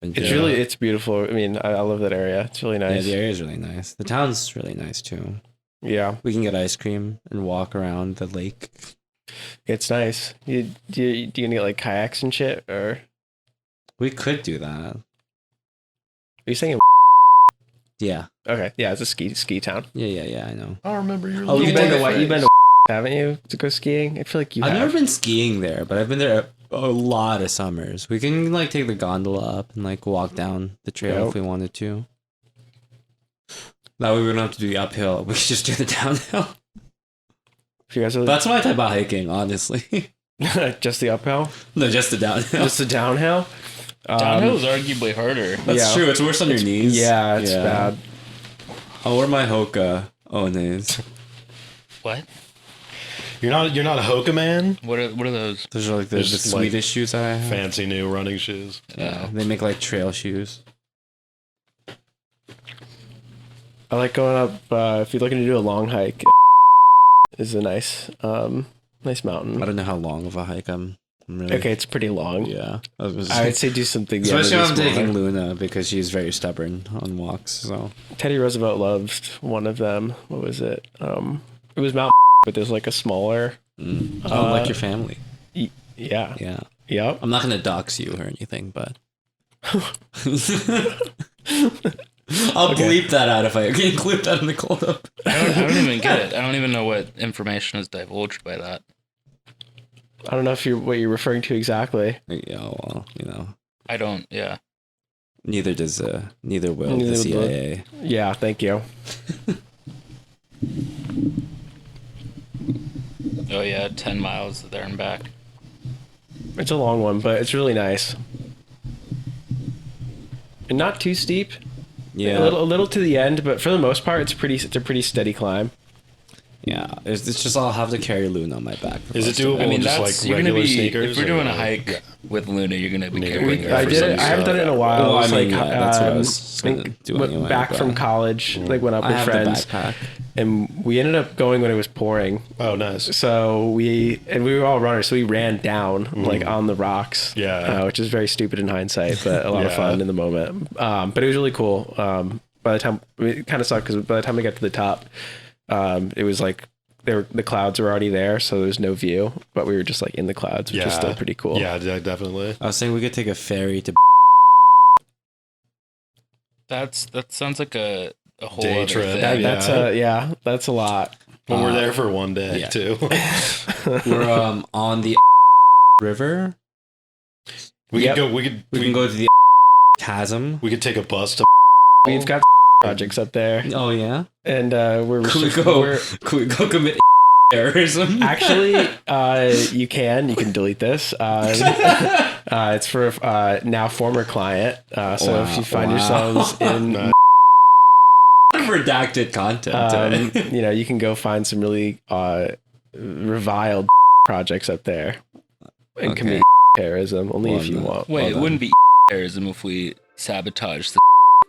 It's beautiful. I mean, I love that area. It's really nice. Yeah, the area is really nice. The town's really nice too. Yeah, we can get ice cream and walk around the lake. It's nice. Do you get like kayaks and shit, or we could do that? Are you saying? Yeah. Okay. Yeah, it's a ski town. Yeah. I know. I remember your. You've been to haven't you, to go skiing? I feel like I've never been skiing there, but I've been there a lot of summers. We can like take the gondola up and like walk down the trail if we wanted to. That way we don't have to do the uphill. We could just do the downhill. That's my type of hiking, honestly. Just the uphill? No, just the downhill. Just the downhill? Downhill is arguably harder. That's true. It's worse on your knees. Yeah, it's bad. I'll wear my Hoka Ones. What? You're not a Hoka man? What are those? Those are like the Swedish shoes that I have. Fancy new running shoes. Yeah, they make like trail shoes. I like going up, if you're looking to do a long hike, is a nice mountain. I don't know how long of a hike I'm really... Okay, it's pretty long. Yeah. I would say do something. Especially when I'm taking Luna, because she's very stubborn on walks. So Teddy Roosevelt loved one of them. What was it? It was Mount, but there's like a smaller. Like your family. Yeah. Yep. I'm not going to dox you or anything, but... I'll bleep that out if I can include that in the cold up. I don't even get it. I don't even know what information is divulged by that. I don't know what you're referring to exactly. Yeah, well, I don't, yeah. Neither will the CIA. Yeah, thank you. Oh yeah, 10 miles there and back. It's a long one, but it's really nice. And not too steep. Yeah, a little to the end, but for the most part, it's a pretty steady climb. Yeah, it's just I'll have to carry Luna on my back. Is it doable? I mean, just like regular sneakers. If we're doing a hike with Luna, you're gonna be carrying her. I haven't done it in a while. Well, that's what I was gonna do anyway. Back from college, like went up with friends, and we ended up going when it was pouring. Oh, nice. So we were all runners, so we ran down like on the rocks. Yeah, which is very stupid in hindsight, but a lot of fun in the moment. But it was really cool. By the time it kind of sucked because by the time we got to the top, it was like the clouds were already there, so there was no view, but we were just like in the clouds, which was still pretty cool. Yeah, definitely. I was saying we could take a ferry to. That sounds like a whole day other trip. thing. That's a lot. But we're there for one day too. We're on the river. We can go to the chasm. We could take a bus to. We've got projects up there. Oh yeah, and Could we go commit terrorism? Actually, you can delete this. It's for now former client. So if you find yourselves in redacted content, you can go find some really reviled projects up there and commit terrorism. Only if you want. Wait, it wouldn't be terrorism if we sabotage the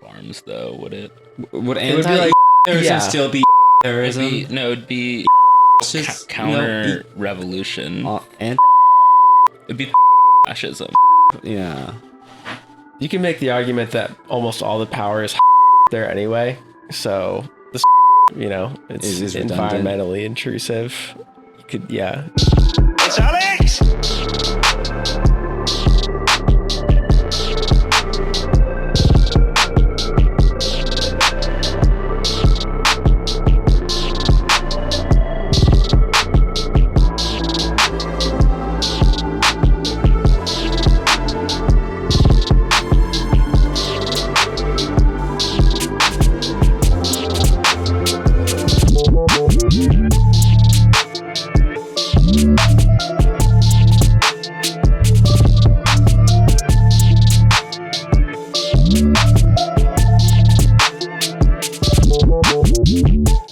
farms, though, would it? Would anti-terrorism still be terrorism? It'd be counter revolution. It'd be fascism. Yeah. You can make the argument that almost all the power is there anyway, so the it's environmentally intrusive. You could, It's Alex!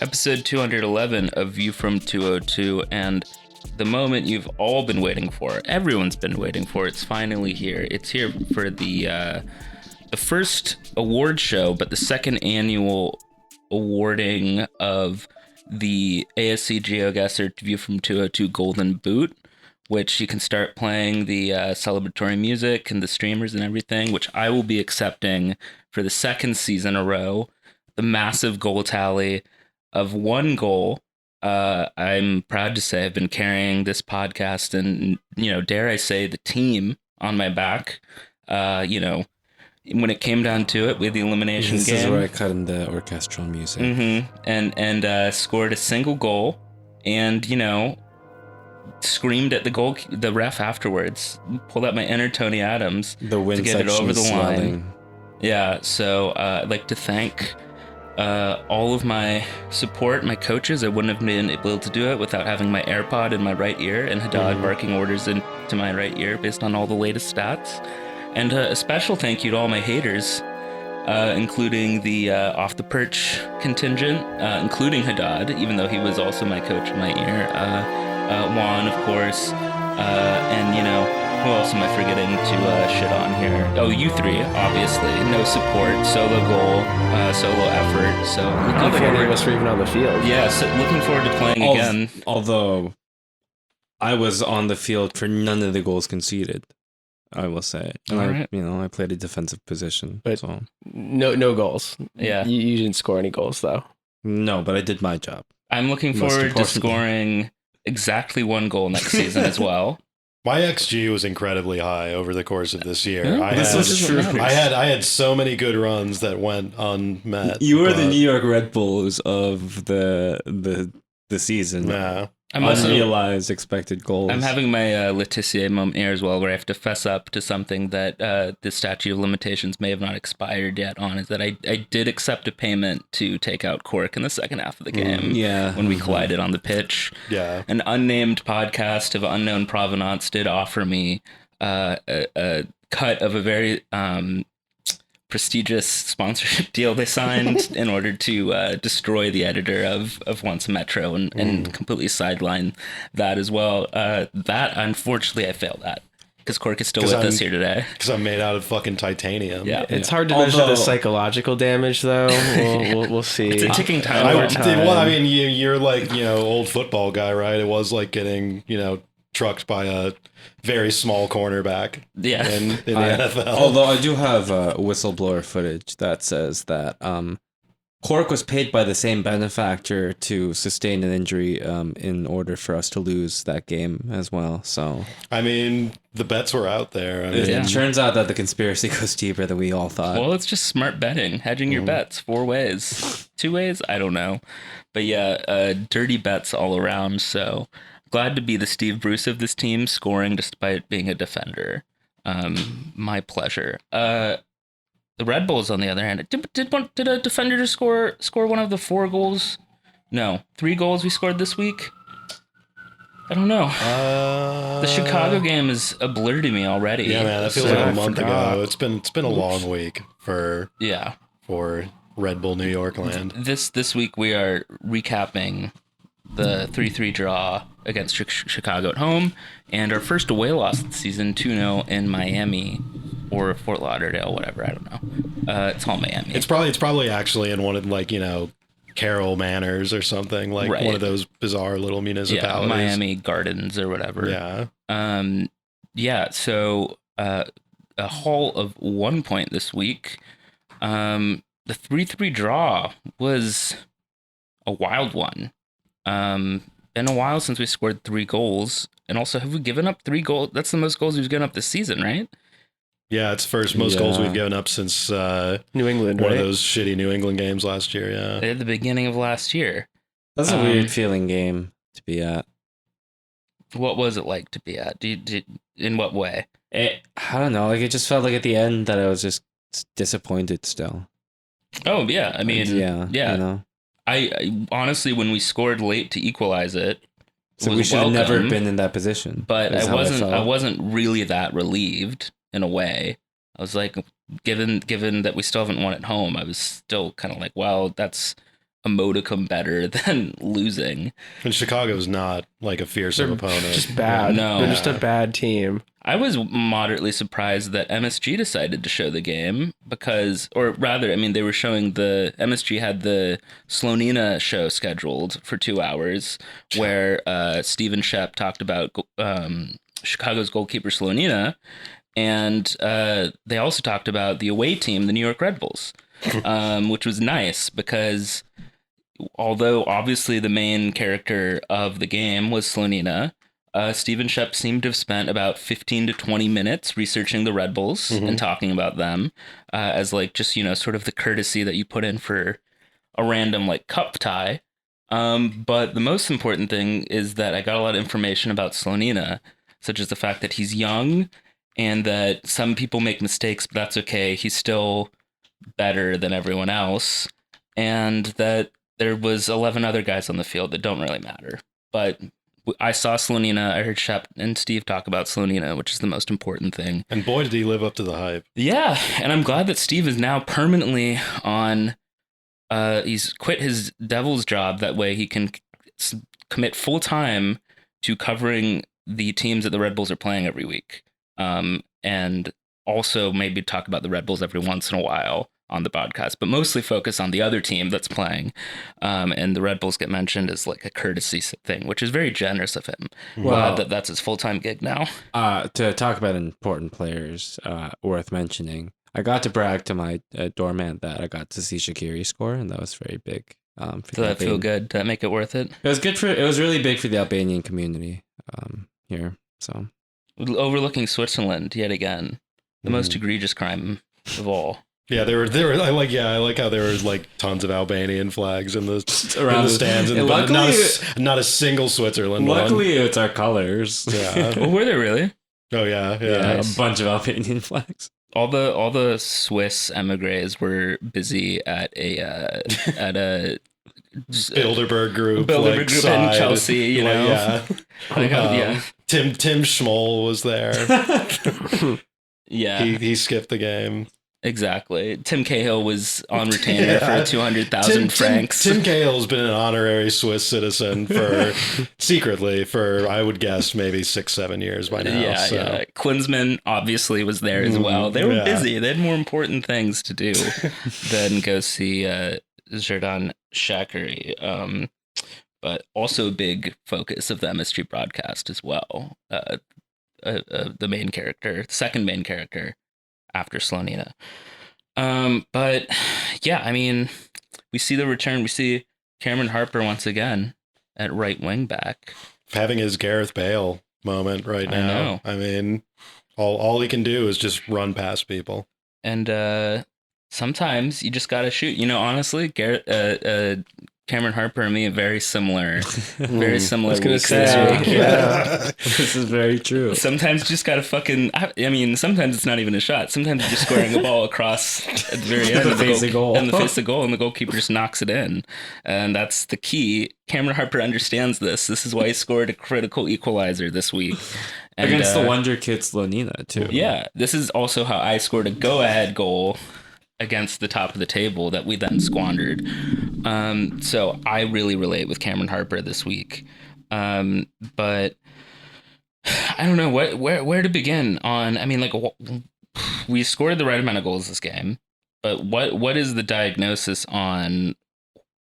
Episode 211 of View from 202, and the moment you've all been waiting for, everyone's been waiting for, it's finally here. It's here for the first award show, but the second annual awarding of the ASC GeoGuessr View from 202 Golden Boot. which you can start playing the celebratory music and the streamers and everything, which I will be accepting for the second season in a row. The massive goal tally of 1 goal. I'm proud to say I've been carrying this podcast and, dare I say, the team on my back. When it came down to it with the elimination game. This is where I cut in the orchestral music. And scored a single goal and, screamed at the ref afterwards. Pulled out my inner Tony Adams the wind to get it over the swelling. line. Yeah, so I'd like to thank all of my support, my coaches. I wouldn't have been able to do it without having my AirPod in my right ear and Haddad barking orders into my right ear based on all the latest stats. And a special thank you to all my haters, including the off the perch contingent, including Haddad, even though he was also my coach in my ear. Juan, of course, and who else am I forgetting to shit on here? Oh, you three, obviously. No support, solo goal, solo effort. So I don't think any of us were even on the field. Yeah, so looking forward to playing again. Although I was on the field for none of the goals conceded, I will say. And I played a defensive position. But so. no goals. Yeah. You didn't score any goals, though. No, but I did my job. I'm looking forward to scoring exactly 1 goal next season as well. My XG was incredibly high over the course of this year. Yeah, I had so many good runs that went unmet. You were the New York Red Bulls of the season. Yeah. I'm also unrealized expected goals. I'm having my Letitia moment here as well, where I have to fess up to something that the statute of limitations may have not expired yet on, is that I did accept a payment to take out Cork in the second half of the game. When we collided on the pitch. Yeah. An unnamed podcast of unknown provenance did offer me a cut of a very prestigious sponsorship deal they signed in order to destroy the editor of Once Metro and completely sideline that as well. That, unfortunately, I failed at because Cork is still with us here today. Because I'm made out of fucking titanium. Yeah. It's hard to measure the psychological damage, though. We'll see. It's a ticking time bomb. Well, I mean, you're like, old football guy, right? It was like getting, trucked by a very small cornerback in the NFL. Although I do have whistleblower footage that says that Cork was paid by the same benefactor to sustain an injury in order for us to lose that game as well. So I mean, the bets were out there. It turns out that the conspiracy goes deeper than we all thought. Well, it's just smart betting, hedging your bets 4 ways, 2 ways, I don't know, but dirty bets all around. So glad to be the Steve Bruce of this team, scoring despite being a defender. My pleasure. The Red Bulls, on the other hand, did a defender score one of the 4 goals? No, 3 goals we scored this week? I don't know. The Chicago game is a blur to me already. Yeah, man, that feels like a month ago. It's been a long week for Red Bull New York land. This week we are recapping the 3-3 draw against Chicago at home, and our first away loss of the season, 2-0 in Miami or Fort Lauderdale, whatever. I don't know. It's all Miami. It's probably actually in one of Carroll Manors or something, like one of those bizarre little municipalities. Yeah, Miami Gardens or whatever. Yeah. So a haul of 1 point this week. The 3-3 draw was a wild one. Been a while since we scored 3 goals, and also have we given up 3 goals? That's the most goals we've given up this season, right? Yeah, it's first most goals we've given up since New England, one of those shitty New England games last year. Yeah, at the beginning of last year. That's a weird feeling game to be at. What was it like to be at? In what way? I don't know. Like, it just felt like at the end that I was just disappointed still. Oh yeah, I mean, yeah. You know? I honestly, when we scored late to equalize it, so we should have never been in that position. But I wasn't really that relieved in a way. I was like, given that we still haven't won at home, I was still kind of like, well, that's a modicum better than losing. And Chicago's not like a fearsome opponent. Just bad. No. They're just a bad team. I was moderately surprised that MSG decided to show the game because, or rather, I mean, they were showing MSG had the Slonina show scheduled for 2 hours where Steven Shep talked about Chicago's goalkeeper Slonina, and they also talked about the away team, the New York Red Bulls, which was nice because although obviously the main character of the game was Slonina, Steven Shep seemed to have spent about 15 to 20 minutes researching the Red Bulls and talking about them as like just, sort of the courtesy that you put in for a random like cup tie. But the most important thing is that I got a lot of information about Slonina, such as the fact that he's young and that some people make mistakes, but that's okay. He's still better than everyone else. And that there was 11 other guys on the field that don't really matter. But I saw Slonina. I heard Shep and Steve talk about Slonina, which is the most important thing. And boy, did he live up to the hype. Yeah, and I'm glad that Steve is now permanently on. He's quit his Devils job. That way he can commit full time to covering the teams that the Red Bulls are playing every week. And also maybe talk about the Red Bulls every once in a while on the podcast, but mostly focus on the other team that's playing. And the Red Bulls get mentioned as like a courtesy thing, which is very generous of him. Well, that's his full-time gig now. To talk about important players, worth mentioning, I got to brag to my doorman that I got to see Shaqiri score, and that was very big. Did that feel good? Did that make it worth it? It was really big for the Albanian community here. So overlooking Switzerland yet again, the most egregious crime of all. Yeah, there were. I like how there was like tons of Albanian flags in the stands, and luckily, not a single Switzerland. Luckily, it's our colors. Yeah. Well, were there really? Oh yeah. Nice. A bunch of Albanian flags. All the Swiss emigres were busy at a Bilderberg group, in Chelsea. Yeah. Yeah. Tim Schmoll was there. Yeah, he skipped the game. Exactly. Tim Cahill was on retainer for 200,000 francs. Tim Cahill's been an honorary Swiss citizen secretly for, I would guess, maybe 6-7 years by now. Yeah. Klinsmann obviously was there as well. They were busy. They had more important things to do than go see Xherdan Shaqiri. But also a big focus of the MSG broadcast as well. The main character, second main character, after Slonina. But yeah, I mean, we see the return. We see Cameron Harper once again at right wing back. Having his Gareth Bale moment right now. I know. I mean, all he can do is just run past people. And sometimes you just got to shoot. Honestly, Cameron Harper and me are very similar. Very similar weeks this week. Yeah. This is very true. Sometimes you just gotta sometimes it's not even a shot. Sometimes you're just squaring a ball across at the very end of the face of goal. And the face of goal, and the goalkeeper just knocks it in. And that's the key. Cameron Harper understands this. This is why he scored a critical equalizer this week. And, against the Wonder Kid Slonina, too. Yeah. This is also how I scored a go-ahead goal against the top of the table that we then squandered. So I really relate with Cameron Harper this week. But I don't know where to begin on. I mean, we scored the right amount of goals this game, but what is the diagnosis on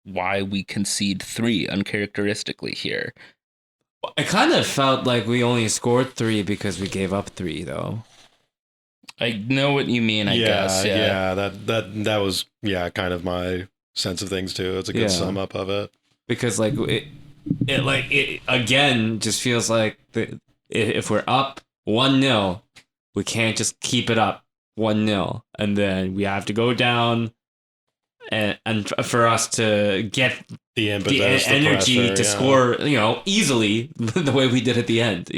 why we concede 3 uncharacteristically here? I kind of felt like we only scored 3 because we gave up 3, though. I know what you mean, I guess. Yeah, that was kind of my sense of things too. It's a good sum up of it. Because it again just feels like if we're up 1-0, we can't just keep it up 1-0, and then we have to go down, and for us to get the impetus, energy to score, easily the way we did at the end.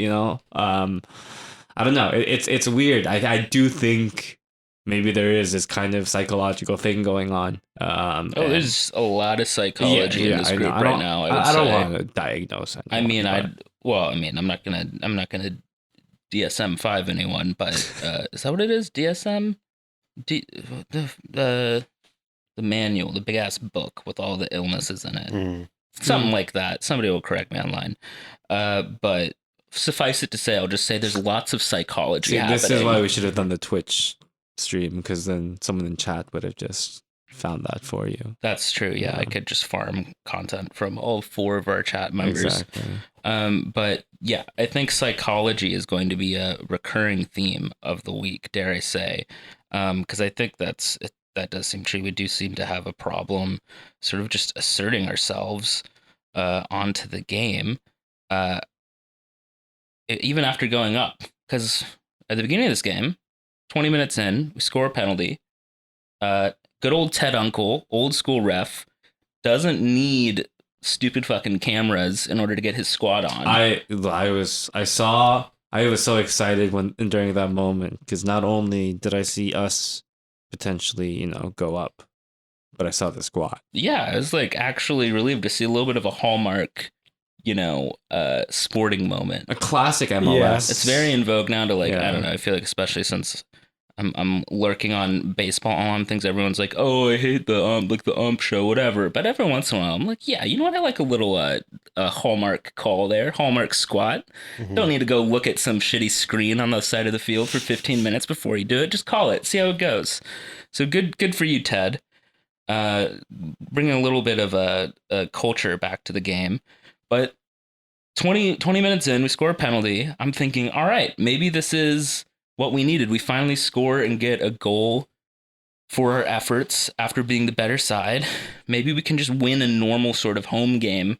I don't know. It's weird. I do think maybe there is this kind of psychological thing going on. There's a lot of psychology in this group right now. I don't want to diagnose anyone. I'm not gonna DSM-5 anyone, but is that what it is? DSM? manual, the big ass book with all the illnesses in it. Something like that. Somebody will correct me online. But suffice it to say, I'll just say there's lots of psychology happening. This is why we should have done the Twitch stream, because then someone in chat would have just found that for you. That's true. Yeah, I could just farm content from all 4 of our chat members. Exactly. But yeah, I think psychology is going to be a recurring theme of the week, dare I say, because I think that does seem true. We do seem to have a problem sort of just asserting ourselves onto the game, even after going up. Because at the beginning of this game, 20 minutes in, we score a penalty. Good old Ted Uncle, old school ref, doesn't need stupid fucking cameras in order to get his squad on. I was so excited during that moment, because not only did I see us potentially, go up, but I saw the squad. Yeah, I was like actually relieved to see a little bit of a hallmark, sporting moment. A classic MLS. Yeah. It's very in vogue now to I don't know, I feel like especially since I'm lurking on baseball on things. Everyone's like, oh, I hate the ump show, whatever. But every once in a while, I'm like, yeah, you know what? I like a little hallmark call there, hallmark squat. Don't need to go look at some shitty screen on the side of the field for 15 minutes before you do it. Just call it, see how it goes. So good for you, Ted. Bringing a little bit of a culture back to the game. But 20 minutes in, we score a penalty. I'm thinking, all right, maybe this is what we needed. We finally score and get a goal for our efforts after being the better side. Maybe we can just win a normal sort of home game.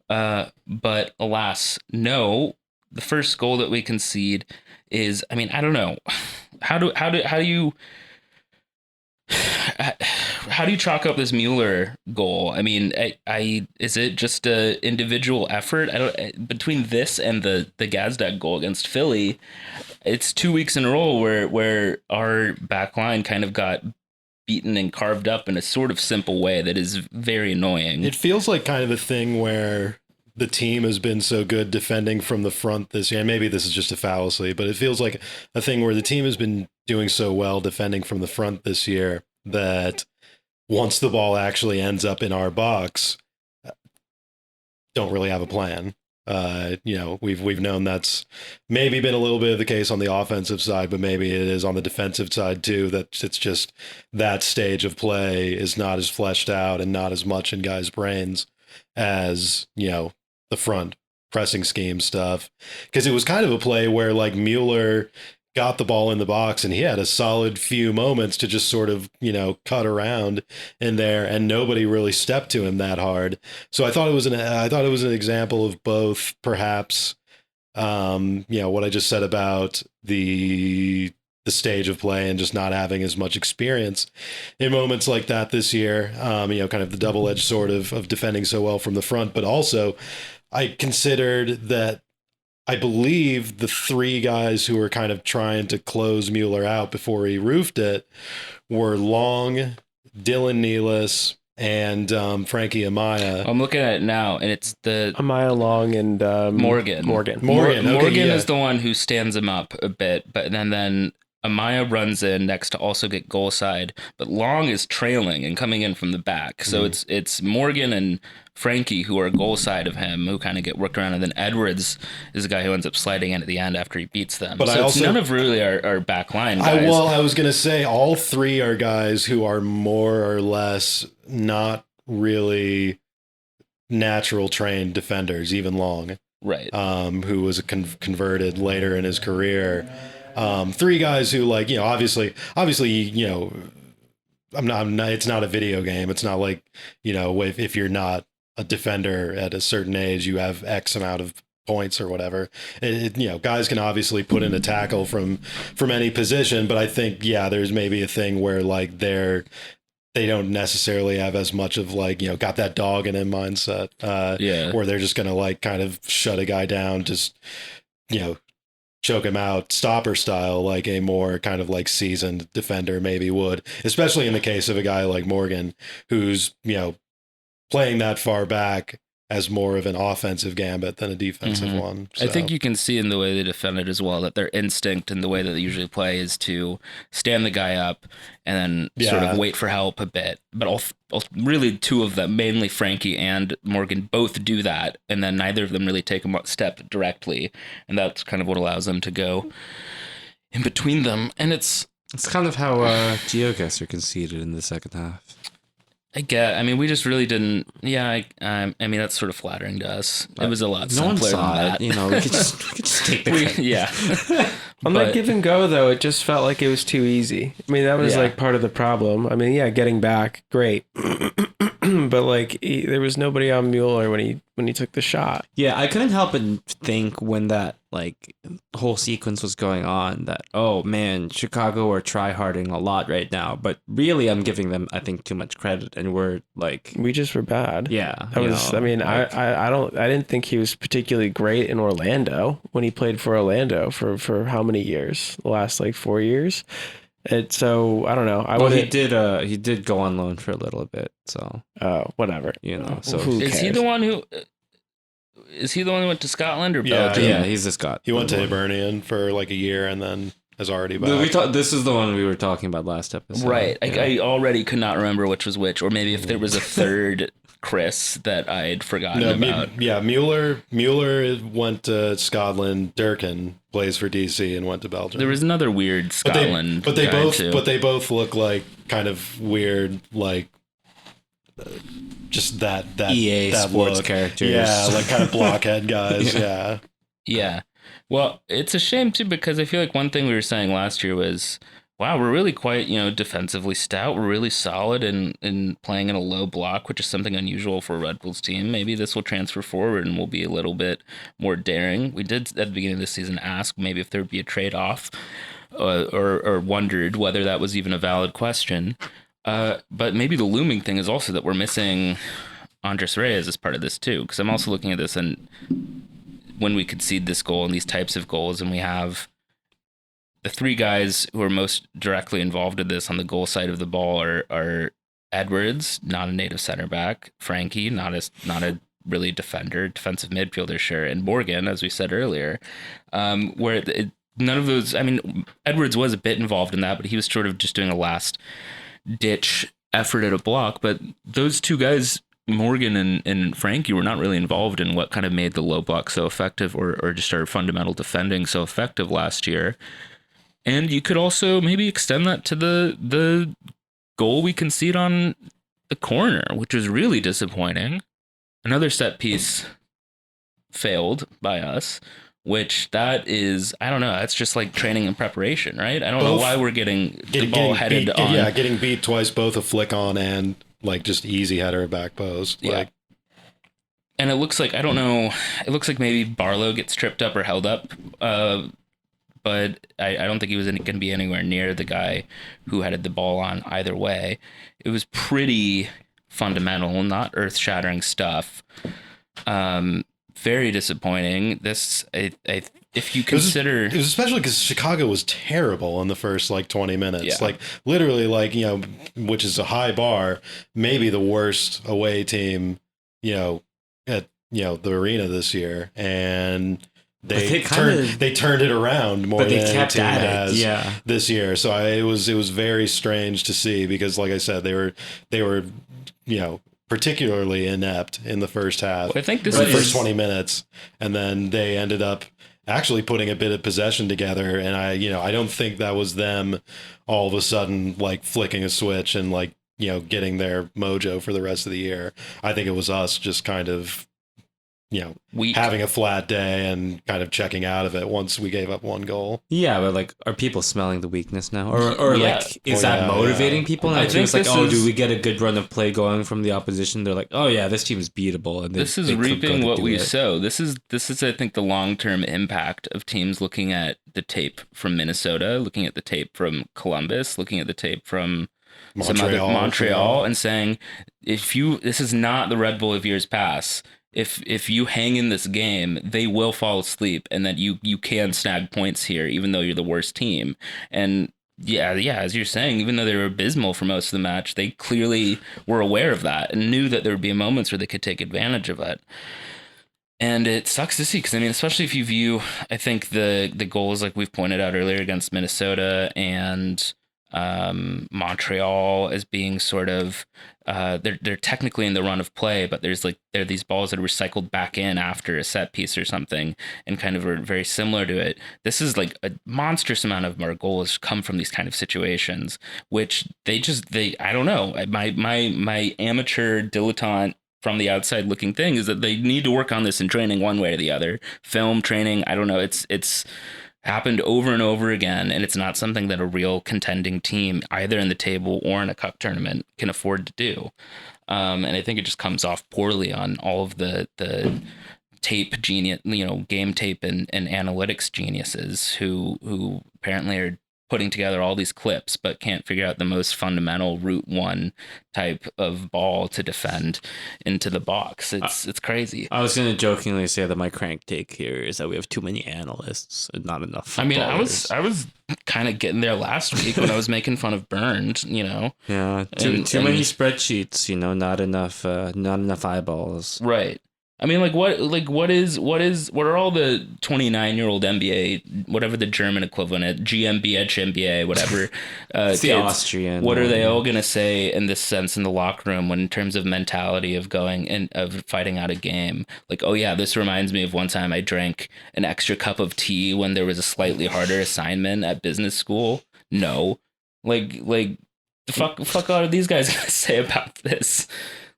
But alas, no. The first goal that we concede is, I mean, I don't know. How do you chalk up this Mueller goal? I mean, is it just a individual effort? Between this and the Gazdag goal against Philly, it's 2 weeks in a row where our back line kind of got beaten and carved up in a sort of simple way that is very annoying. It feels like kind of a thing where the team has been so good defending from the front this year. And maybe this is just a fallacy, but it feels like a thing where the team has been doing so well defending from the front this year that once the ball actually ends up in our box, don't really have a plan. We've known that's maybe been a little bit of the case on the offensive side, but maybe it is on the defensive side too, that it's just that stage of play is not as fleshed out and not as much in guys' brains as, the front pressing scheme stuff. Because it was kind of a play where like Mueller got the ball in the box and he had a solid few moments to just sort of, cut around in there, and nobody really stepped to him that hard. So I thought it was an example of both, perhaps, what I just said about the stage of play and just not having as much experience in moments like that this year, kind of the double-edged sword of defending so well from the front. But also I considered that I believe the 3 guys who were kind of trying to close Mueller out before he roofed it were Long, Dylan Nealis, and Frankie Amaya. I'm looking at it now, and it's the Amaya, Long, and Morgan. Morgan Is the one who stands him up a bit, but then Amaya runs in next to also get goal side, but Long is trailing and coming in from the back. So it's Morgan and Frankie who are goal side of him, who kind of get worked around, and then Edwards is the guy who ends up sliding in at the end after he beats them. But it's none of really our back line guys. I was going to say all 3 are guys who are more or less not really natural trained defenders, even Long. Right. Who was converted later in his career. 3 guys who, like, obviously, I'm not, it's not a video game. It's not like, if you're not a defender at a certain age, you have X amount of points or whatever. Guys can obviously put in a tackle from any position, but I think, there's maybe a thing where like they don't necessarily have as much of like, got that dog in him mindset, where they're just going to like kind of shut a guy down, just, choke him out, stopper style, like a more kind of like seasoned defender maybe would, especially in the case of a guy like Morgan, who's, playing that far back as more of an offensive gambit than a defensive one. So. I think you can see in the way they defend it as well that their instinct and the way that they usually play is to stand the guy up and then sort of wait for help a bit. But really two of them, mainly Frankie and Morgan, both do that, and then neither of them really take a step directly, and that's kind of what allows them to go in between them. And it's kind of how GeoGuessr conceded in the second half. I mean, we just really didn't. Yeah, I mean, that's sort of flattering to us. It was a lot No one simpler saw than it. that. You know, we could just take the credit. Yeah. On that give and go, though, it just felt like it was too easy. I mean, that was like part of the problem. I mean, yeah, getting back, great. But like, there was nobody on Mueller when he took the shot. Yeah, I couldn't help but think when that like whole sequence was going on that, oh man, Chicago are try-harding a lot right now. But really, I'm giving them, I think, too much credit, and we just were bad. Yeah, that was. I mean, like, I didn't think he was particularly great in Orlando when he played for Orlando for how many years? The last like 4 years. So I don't know. He did go on loan for a little bit. So whatever. You know. So is he the one who? Is he the one who went to Scotland or Belgium? Yeah, he's a Scot. He went to Hibernian for like a year and then is already back. This is the one we were talking about last episode. Right. Yeah. I already could not remember which was which, or maybe if there was a third Chris that I had forgotten about. Mueller went to Scotland. Durkin plays for DC and went to Belgium. There was another weird Scotland, but they both look like kind of weird, like just that EA that sports look. characters. Yeah, like kind of blockhead guys. Yeah. Yeah. Well, it's a shame too, because I feel like one thing we were saying last year was, wow, we're really quite, defensively stout. We're really solid in playing in a low block, which is something unusual for a Red Bulls team. Maybe this will transfer forward and we'll be a little bit more daring. We did at the beginning of the season ask maybe if there would be a trade-off or wondered whether that was even a valid question. But maybe the looming thing is also that we're missing Andres Reyes as part of this too, because I'm also looking at this, and when we concede this goal and these types of goals, and we have the three guys who are most directly involved in this on the goal side of the ball are Edwards, not a native center back, Frankie, not a really defensive midfielder, sure, and Morgan, as we said earlier, where none of those. I mean, Edwards was a bit involved in that, but he was sort of just doing a last ditch effort at a block. But those two guys, Morgan and Frankie, were not really involved in what kind of made the low block so effective, or just our fundamental defending so effective last year. And you could also maybe extend that to the goal we concede on the corner, which was really disappointing. Another set piece failed by us, which that is, I don't know, that's just like training and preparation, right? I don't know why we're getting the ball headed on. Yeah, getting beat twice, both a flick on and like just easy header back post. Yeah. Like, and it looks like, I don't know, it looks like maybe Barlow gets tripped up or held up, but I don't think he was going to be anywhere near the guy who headed the ball on either way. It was pretty fundamental, not earth-shattering stuff. Very disappointing. This, if you consider, it was especially because Chicago was terrible in the first like 20 minutes. Yeah. Like literally, like which is a high bar. Maybe the worst away team, at the arena this year, and they turned it around more than any team has this year. So it was very strange to see, because like I said, they were particularly inept in the first half. Well, I think the first 20 minutes, and then they ended up actually putting a bit of possession together. And I don't think that was them all of a sudden like flicking a switch and like getting their mojo for the rest of the year. I think it was us just kind of weak, having a flat day and kind of checking out of it once we gave up one goal. Yeah, but like, are people smelling the weakness now, or like, is that motivating people now? I think it's like, do we get a good run of play going from the opposition? They're like, oh yeah, this team is beatable, and this is reaping what we sow. This is I think the long-term impact of teams looking at the tape from Minnesota, looking at the tape from Columbus, looking at the tape from Montreal, and saying, this is not the Red Bull of years past. If you hang in this game, they will fall asleep, and that you can snag points here, even though you're the worst team. And yeah, as you're saying, even though they were abysmal for most of the match, they clearly were aware of that and knew that there would be moments where they could take advantage of it. And it sucks to see because, I mean, especially if you view, I think the goals, like we've pointed out earlier, against Minnesota and Montreal as being sort of they're technically in the run of play, but there are these balls that are recycled back in after a set piece or something, and kind of are very similar to it. This is like a monstrous amount of our goals come from these kind of situations, which they I don't know, my amateur dilettante from the outside looking thing is that they need to work on this in training one way or the other. Film training, I don't know. It's happened over and over again, and it's not something that a real contending team, either in the table or in a cup tournament, can afford to do. And I think it just comes off poorly on all of the tape genius, game tape and analytics geniuses who apparently are putting together all these clips, but can't figure out the most fundamental route one type of ball to defend into the box. It's crazy. I was going to jokingly say that my crank take here is that we have too many analysts and not enough. I mean, I was kind of getting there last week when I was making fun of Burned, Yeah, too many spreadsheets, not enough eyeballs. Right. I mean, what are all the 29-year-old NBA, whatever the German equivalent is, GmbH, MBA, whatever. It's the Austrian. What are they all going to say in this sense in the locker room when in terms of mentality of going and of fighting out a game? Like, oh yeah, this reminds me of one time I drank an extra cup of tea when there was a slightly harder assignment at business school. No, like the fuck are these guys going to say about this?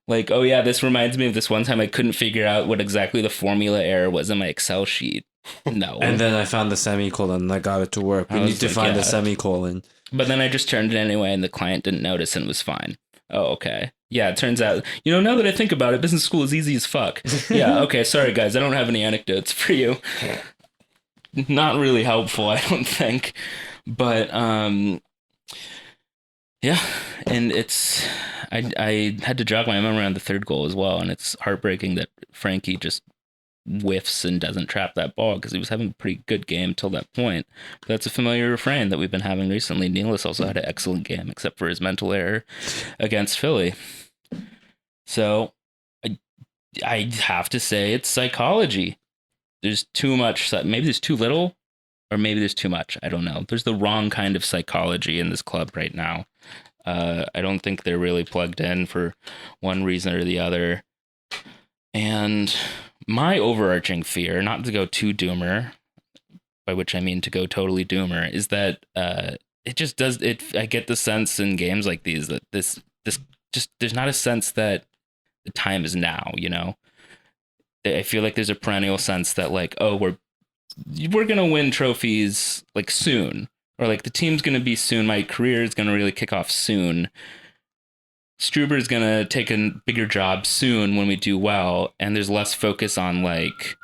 Like, oh yeah, this reminds me of this one time I couldn't figure out what exactly the formula error was in my Excel sheet. No. And then I found the semicolon and I got it to work. We need to find the semicolon. But then I just turned it anyway and the client didn't notice and it was fine. Oh, okay. Yeah, it turns out, now that I think about it, business school is easy as fuck. Yeah, okay, sorry guys, I don't have any anecdotes for you. Not really helpful, I don't think. But, yeah, and it's... I had to jog my memory on the third goal as well, and it's heartbreaking that Frankie just whiffs and doesn't trap that ball because he was having a pretty good game till that point. But that's a familiar refrain that we've been having recently. Nealis also had an excellent game, except for his mental error against Philly. So I have to say it's psychology. There's too much. Maybe there's too little, or maybe there's too much. I don't know. There's the wrong kind of psychology in this club right now. I don't think they're really plugged in for one reason or the other. And my overarching fear, not to go too doomer, by which I mean to go totally doomer, is that it just does it. I get the sense in games like these that this just there's not a sense that the time is now. I feel like there's a perennial sense that like, oh, we're gonna win trophies like soon. Or like the team's going to be soon. My career is going to really kick off soon. Struber is going to take a bigger job soon when we do well. And there's less focus on like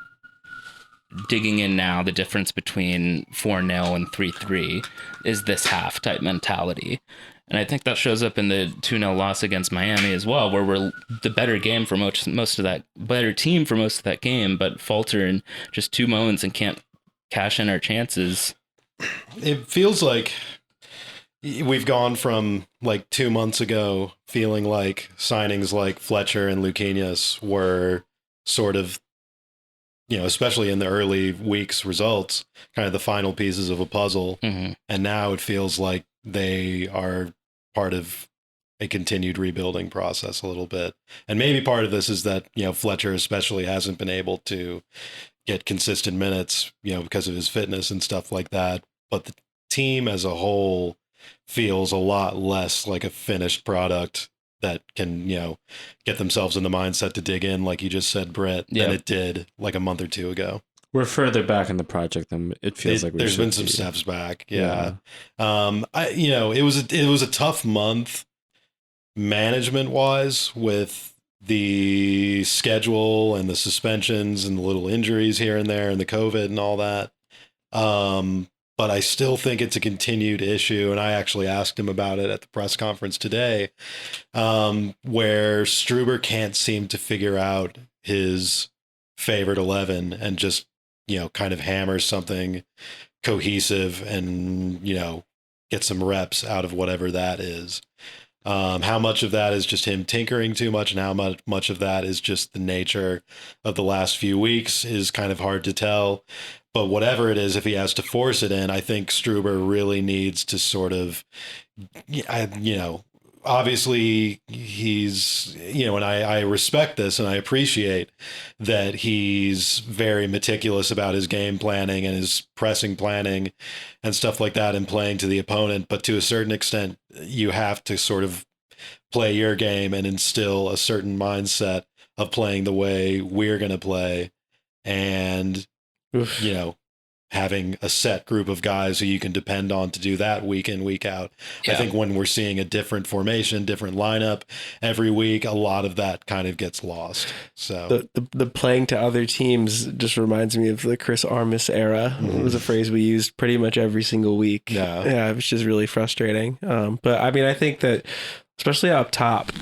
digging in now. The difference between 4-0 and 3-3 is this half type mentality. And I think that shows up in the 2-0 loss against Miami as well, where we're the better game for most of that, better team for most of that game, but falter in just 2 moments and can't cash in our chances. It feels like we've gone from like 2 months ago feeling like signings like Fletcher and Luquinhas were sort of, especially in the early weeks results, kind of the final pieces of a puzzle. Mm-hmm. And now it feels like they are part of a continued rebuilding process a little bit. And maybe part of this is that, Fletcher especially hasn't been able to get consistent minutes, because of his fitness and stuff like that. But the team as a whole feels a lot less like a finished product that can, get themselves in the mindset to dig in, like you just said, Brit, than it did like a month or two ago. We're further back in the project than it feels like. There's been some steps back. Yeah. It was a tough month management wise with the schedule and the suspensions and the little injuries here and there and the COVID and all that. But I still think it's a continued issue. And I actually asked him about it at the press conference today, where Struber can't seem to figure out his favorite 11 and just, kind of hammers something cohesive and, get some reps out of whatever that is. How much of that is just him tinkering too much and how much of that is just the nature of the last few weeks is kind of hard to tell. But whatever it is, if he has to force it in, I think Struber really needs to sort of, obviously he's, and I respect this and I appreciate that he's very meticulous about his game planning and his pressing planning and stuff like that and playing to the opponent. But to a certain extent, you have to sort of play your game and instill a certain mindset of playing the way we're going to play. And, Oof. having a set group of guys who you can depend on to do that week in, week out. Yeah. I think when we're seeing a different formation, different lineup every week, a lot of that kind of gets lost. So The playing to other teams just reminds me of the Chris Armas era. It was a phrase we used pretty much every single week. Yeah, it was just really frustrating. But I mean, I think that especially up top,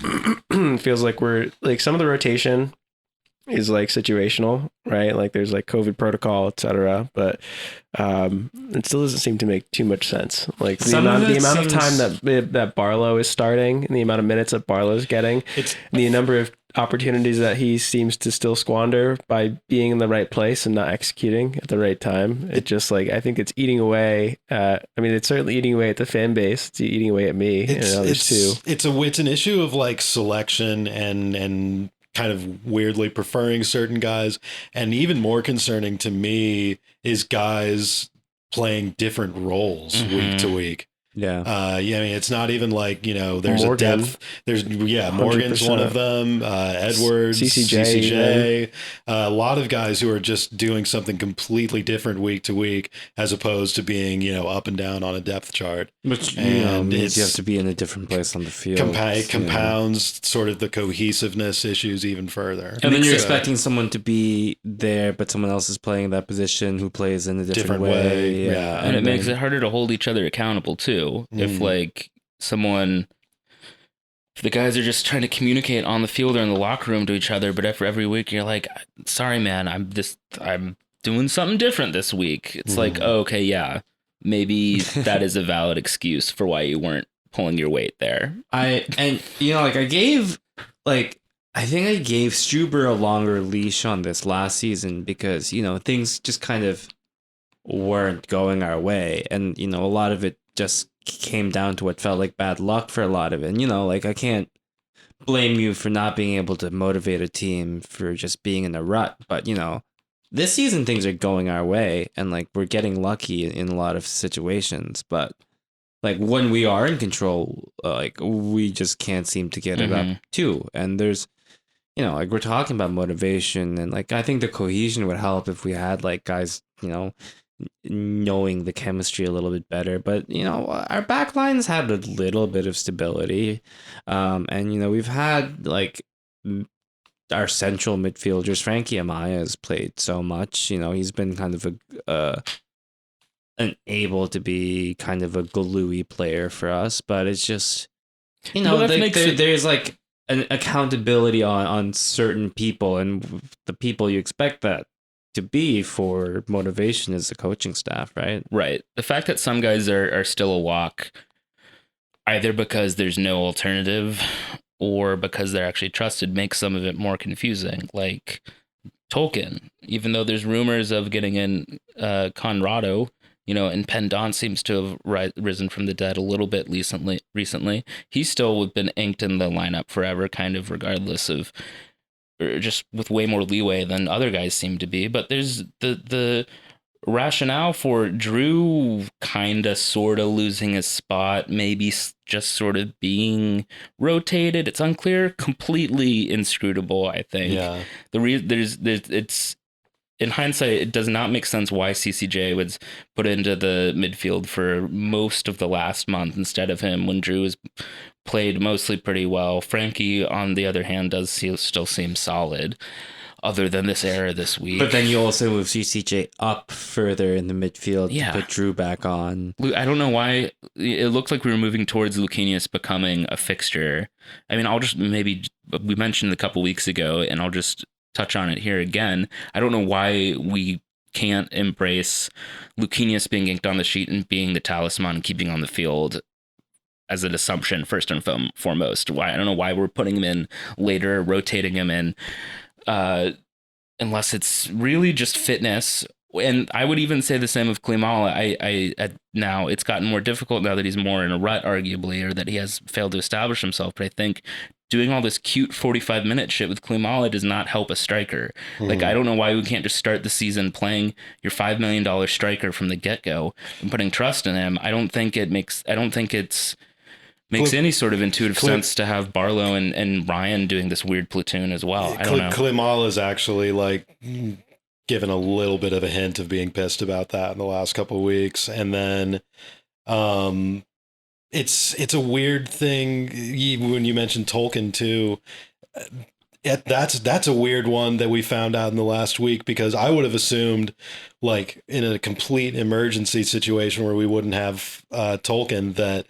feels like we're like some of the rotation is like situational, right? Like there's like COVID protocol, etc. But it still doesn't seem to make too much sense. Like the amount of time that Barlow is starting and the amount of minutes that Barlow's getting, and the number of opportunities that he seems to still squander by being in the right place and not executing at the right time. It just like, I think it's eating away. It's certainly eating away at the fan base. It's eating away at me and others too. It's an issue of like selection and kind of weirdly preferring certain guys. And even more concerning to me is guys playing different roles week to week. Yeah. I mean, it's not even like, there's Morgan. a depth. Morgan's 100%. one of them. Edwards, CCJ. A lot of guys who are just doing something completely different week to week, as opposed to being, up and down on a depth chart. Which And means you have to be in a different place on the field. Compounds sort of the cohesiveness issues even further. And then you're expecting someone to be there, but someone else is playing that position who plays in a different way. Yeah. And it makes it harder to hold each other accountable too. If like if the guys are just trying to communicate on the field or in the locker room to each other, but every week you're like, sorry man, I'm doing something different this week. It's like, oh, okay, yeah, maybe that is a valid excuse for why you weren't pulling your weight there. I think I gave Struber a longer leash on this last season because, things just kind of weren't going our way. And, a lot of it just came down to what felt like bad luck for a lot of it. And, I can't blame you for not being able to motivate a team for just being in a rut. But, this season things are going our way and like we're getting lucky in a lot of situations. But like when we are in control, we just can't seem to get it up too. And there's, we're talking about motivation and like I think the cohesion would help if we had like guys, knowing the chemistry a little bit better. But our back lines had a little bit of stability, and we've had like our central midfielders. Frankie Amaya has played so much. He's been kind of able to be kind of a gluey player for us. But it's just there's like an accountability on certain people, and the people you expect that to be for motivation is the coaching staff, right? Right. The fact that some guys are still a walk, either because there's no alternative or because they're actually trusted, makes some of it more confusing. Like Tolkien, even though there's rumors of getting in Conrado, and Pendant seems to have risen from the dead a little bit recently. He's still been inked in the lineup forever, kind of regardless of, or just with way more leeway than other guys seem to be. But there's the rationale for Drew kind of sort of losing his spot, maybe just sort of being rotated. It's unclear, completely inscrutable, I think. Yeah. It's in hindsight, it does not make sense why CCJ was put into the midfield for most of the last month instead of him when Drew has played mostly pretty well. Frankie, on the other hand, does still seem solid, other than this error this week. But then you also move CCJ up further in the midfield to put Drew back on. I don't know why. It looked like we were moving towards Lucanius becoming a fixture. I mean, we mentioned a couple weeks ago, and I'll just touch on it here again. I don't know why we can't embrace Lucchinius being inked on the sheet and being the talisman, keeping on the field as an assumption first and foremost. Why, I don't know why we're putting him in later, rotating him in, unless it's really just fitness. And I would even say the same of Klimala. I now it's gotten more difficult now that he's more in a rut, arguably, or that he has failed to establish himself. But I think doing all this cute 45-minute shit with Klimala does not help a striker. Like, I don't know why we can't just start the season playing your $5 million striker from the get-go and putting trust in him. I don't think it makes any sort of intuitive sense to have Barlow and Ryan doing this weird platoon as well. I don't know. Klimala's actually like given a little bit of a hint of being pissed about that in the last couple of weeks. And then it's a weird thing when you mentioned Tolkien too. That's a weird one that we found out in the last week, because I would have assumed, like, in a complete emergency situation where we wouldn't have Tolkien, that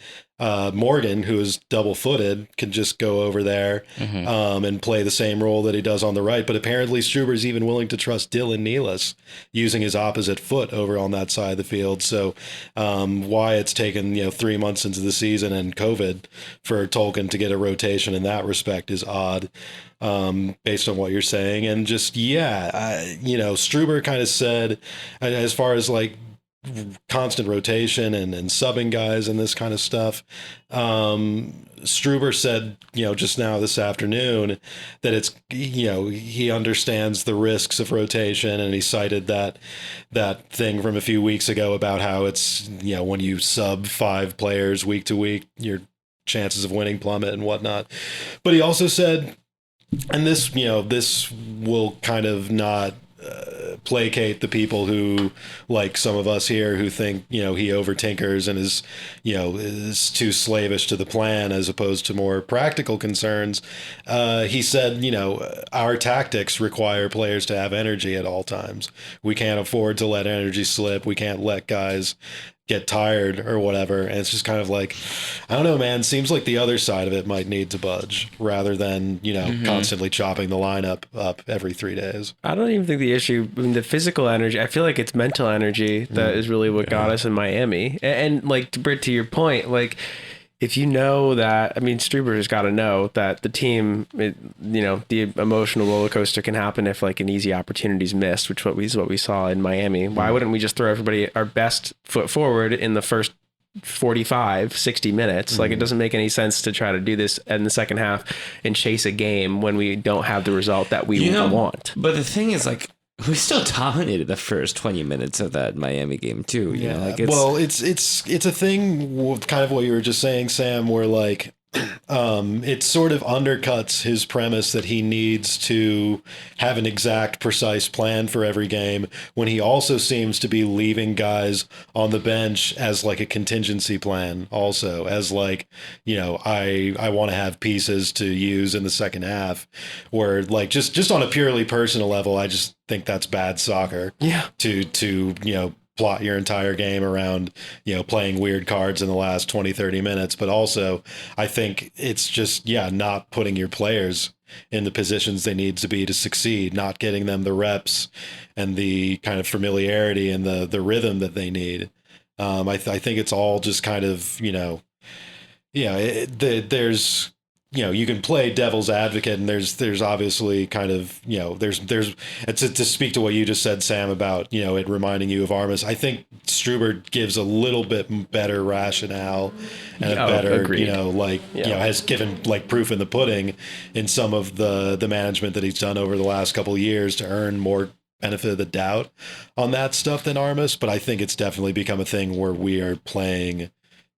Morgan, who is double-footed, could just go over there and play the same role that he does on the right. But apparently Struber's even willing to trust Dylan Nealis using his opposite foot over on that side of the field. So why it's taken 3 months into the season and COVID for Tolkien to get a rotation in that respect is odd, based on what you're saying. And just Struber kind of said, as far as like constant rotation and subbing guys and this kind of stuff, Struber said just now this afternoon that it's he understands the risks of rotation, and he cited that thing from a few weeks ago about how it's when you sub 5 players week to week, your chances of winning plummet and whatnot. But he also said, and this will kind of not placate the people who, like some of us here, who think he over tinkers and is too slavish to the plan as opposed to more practical concerns. He said our tactics require players to have energy at all times. We can't afford to let energy slip. We can't let guys get tired or whatever. And it's just kind of like, I don't know, man, seems like the other side of it might need to budge rather than constantly chopping the lineup up every 3 days. I don't even think the issue, the physical energy, I feel like it's mental energy that is really what got us in Miami. And like, Brit, to your point, like, if that, Struber's got to know that the team, the emotional roller coaster can happen if like an easy opportunity's missed, which is what we saw in Miami. Why wouldn't we just throw everybody our best foot forward in the first 45, 60 minutes? Like, it doesn't make any sense to try to do this in the second half and chase a game when we don't have the result that we want. But the thing is, like, we still dominated the first 20 minutes of that Miami game too. It's a thing with kind of what you were just saying, Sam, where like it sort of undercuts his premise that he needs to have an exact, precise plan for every game, when he also seems to be leaving guys on the bench as like a contingency plan, also as like, I want to have pieces to use in the second half, where like just on a purely personal level, I just think that's bad soccer. Yeah. To plot your entire game around, playing weird cards in the last 20, 30 minutes. But also, I think it's just, not putting your players in the positions they need to be to succeed, not getting them the reps and the kind of familiarity and the rhythm that they need. I think it's all just kind of, there's, you can play devil's advocate, and there's obviously kind of, there's to speak to what you just said, Sam, about, it reminding you of Armas. I think Struber gives a little bit better rationale and a better, agreed. Has given like proof in the pudding in some of the management that he's done over the last couple of years to earn more benefit of the doubt on that stuff than Armas. But I think it's definitely become a thing where we are playing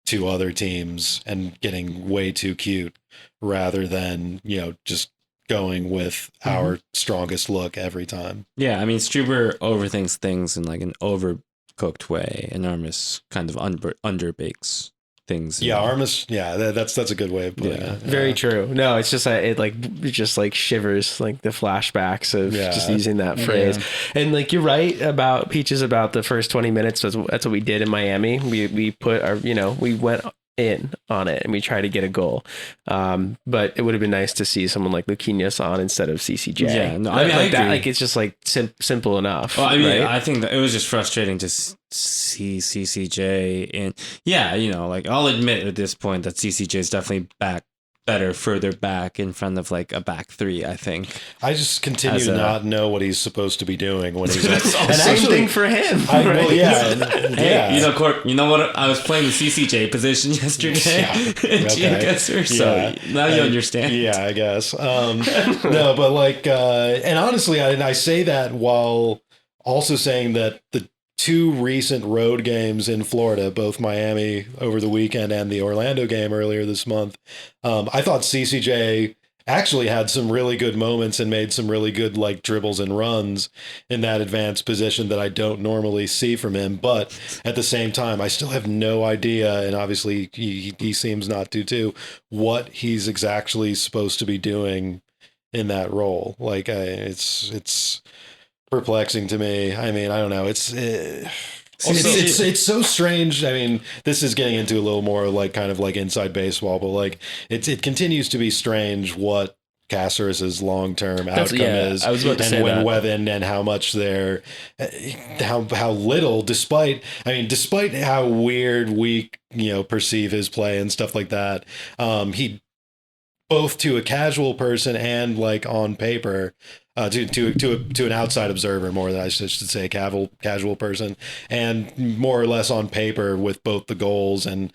to other teams and getting way too cute, rather than, just going with our strongest look every time. Yeah, Struber overthinks things in like an overcooked way, and Armas kind of underbakes things. Yeah, Armas. Yeah, that's a good way of putting it. Very true. No, it's just it just like shivers, like the flashbacks of just using that phrase. Yeah. And like, you're right about Peaches about the first 20 minutes. That's what we did in Miami. We put our, we went in on it and we try to get a goal. But it would have been nice to see someone like Luquinhas on instead of CCJ. Yeah, no, I mean, like I that, agree. like it's just like simple enough. Well, I mean, right? I think that it was just frustrating to see CCJ, and yeah, like I'll admit at this point that CCJ is definitely further back in front of like a back three, I think. I just continue to not know what he's supposed to be doing when he's and same thing for him. Well, yeah, Hey, Cork, you know what? I was playing the CCJ position yesterday. Okay. So now you understand. Yeah, I guess. No, but like, and honestly, I say that while also saying that the 2 recent road games in Florida, both Miami over the weekend and the Orlando game earlier this month, I thought CCJ actually had some really good moments and made some really good like dribbles and runs in that advanced position that I don't normally see from him. But at the same time, I still have no idea, and obviously he seems not to too, what he's exactly supposed to be doing in that role. Like it's perplexing to me. I mean, I don't know. It's so strange. I mean, this is getting into a little more like kind of like inside baseball, but like it continues to be strange what Caceres' long-term outcome is. I was about to say that. And how much they're how little, despite how weird we perceive his play and stuff like that. He, both to a casual person and like on paper, to an outside observer, more than I should say, casual person, and more or less on paper with both the goals and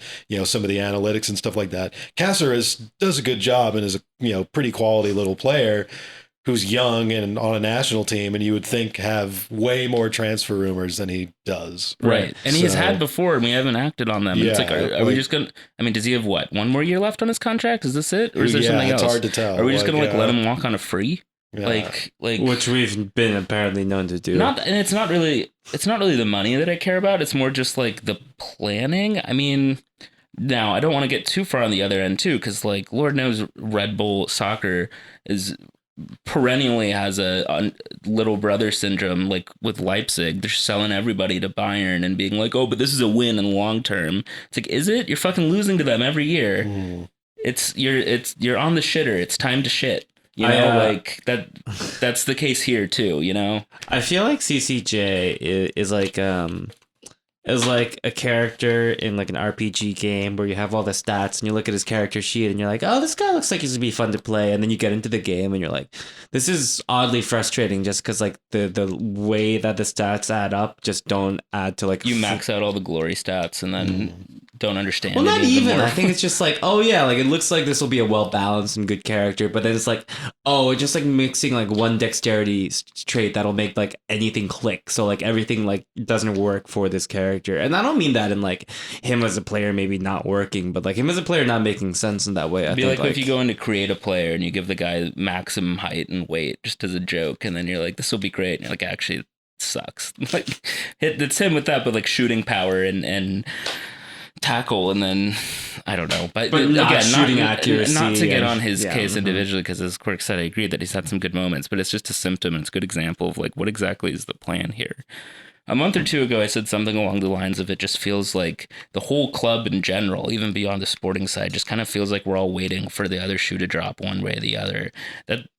some of the analytics and stuff like that. Caceres does a good job and is a pretty quality little player who's young and on a national team, and you would think have way more transfer rumors than he does. Right. And he's had before, and we haven't acted on them. Yeah, it's like, are we just going to, I mean, does he have what? 1 more year left on his contract? Is this it? Or is there something else? It's hard to tell. Are we just going to let him walk on a free? Yeah. Like which we've been apparently known to do. And it's not really the money that I care about. It's more just like the planning. I mean, now I don't want to get too far on the other end too, because like Lord knows Red Bull soccer is perennially has a little brother syndrome. Like with Leipzig, they're selling everybody to Bayern and being like, oh, but this is a win in the long term. It's like, is it? You're fucking losing to them every year. You're on the shitter. It's time to shit. Like that's the case here too, I feel like CCJ is like a character in like an RPG game where you have all the stats and you look at his character sheet and you're like, oh, this guy looks like he's gonna be fun to play, and then you get into the game and you're like, this is oddly frustrating just because like the way that the stats add up just don't add to like you max out all the glory stats and then don't understand. Well, not even. More. I think it's just like, oh yeah, like it looks like this will be a well balanced and good character, but then it's like, oh, it's just like mixing like one dexterity trait that'll make like anything click. So like everything like doesn't work for this character, and I don't mean that in like him as a player maybe not working, but like him as a player not making sense in that way. It'd be like if you go in to create a player and you give the guy maximum height and weight just as a joke, and then you're like, this will be great, and you're like, actually, it sucks. Like it's him with that, but like shooting power and tackle, and then I don't know, but not again, shooting accuracy. Not to get on his case individually, because as Cork said, I agree that he's had some good moments, but it's just a symptom, and it's a good example of like what exactly is the plan here. A month or two ago, I said something along the lines of it just feels like the whole club in general, even beyond the sporting side, just kind of feels like we're all waiting for the other shoe to drop one way or the other.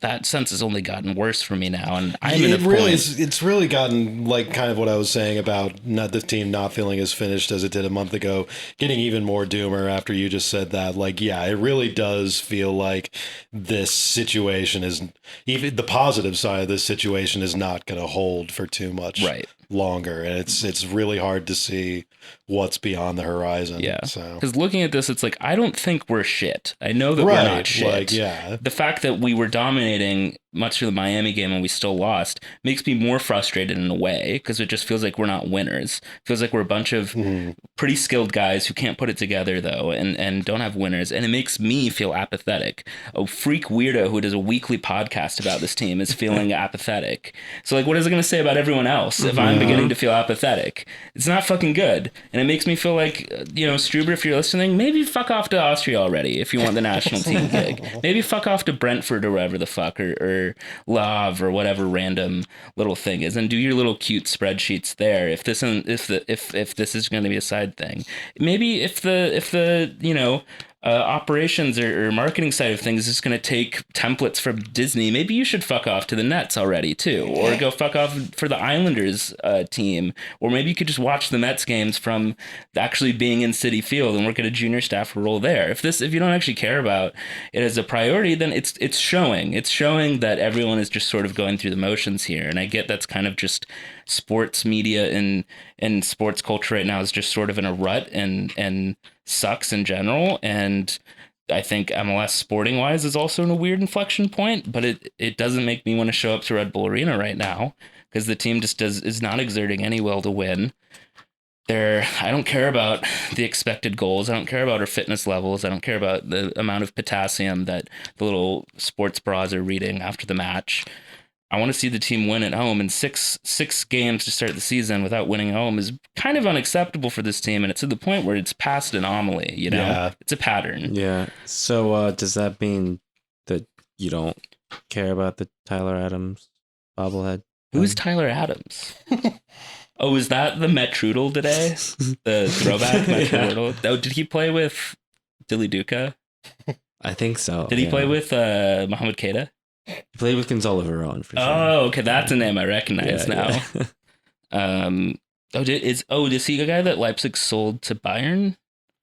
That sense has only gotten worse for me now, and it's really gotten like kind of what I was saying about not the team not feeling as finished as it did a month ago, getting even more doomer after you just said that. Like, yeah, it really does feel like this situation is, even the positive side of this situation is not going to hold for too much longer, and it's really hard to see what's beyond the horizon. So because looking at this, it's like, I don't think we're shit. I know that we're not shit. Like, the fact that we were dominating much of the Miami game and we still lost makes me more frustrated in a way, because it just feels like we're not winners. It feels like we're a bunch of pretty skilled guys who can't put it together though, and don't have winners, and it makes me feel apathetic. A freak weirdo who does a weekly podcast about this team is feeling apathetic. So like, what is it going to say about everyone else if I'm beginning to feel apathetic? It's not fucking good. And it makes me feel like, Struber, if you're listening, maybe fuck off to Austria already if you want the national team gig. Maybe fuck off to Brentford or wherever the fuck, or or love or whatever random little thing is, and do your little cute spreadsheets there. If this is going to be a side thing, maybe if the operations or marketing side of things is going to take templates from Disney, maybe you should fuck off to the Nets already too, or go fuck off for the Islanders team, or maybe you could just watch the Mets games from actually being in Citi Field and work at a junior staff role there. If you don't actually care about it as a priority, then it's showing that everyone is just sort of going through the motions here. And I get that's kind of just sports media and sports culture right now is just sort of in a rut and sucks in general, and I think MLS sporting wise is also in a weird inflection point, but it doesn't make me want to show up to Red Bull Arena right now because the team just is not exerting any will to win. I don't care about the expected goals. I don't care about our fitness levels. I don't care about the amount of potassium that the little sports bras are reading after the match. I want to see the team win at home, and six games to start the season without winning at home is kind of unacceptable for this team, and it's to the point where it's past anomaly, Yeah. It's a pattern. Yeah. So does that mean that you don't care about the Tyler Adams bobblehead? Who's Tyler Adams? Oh, is that the Metrudel today? The throwback Metrudel? Oh, did he play with Dilly Duca? I think so. Did he play with Mohamed Keita? He played with Gonzalo Verón for sure. Oh, okay, that's a name I recognize now. Yeah. Is he a guy that Leipzig sold to Bayern,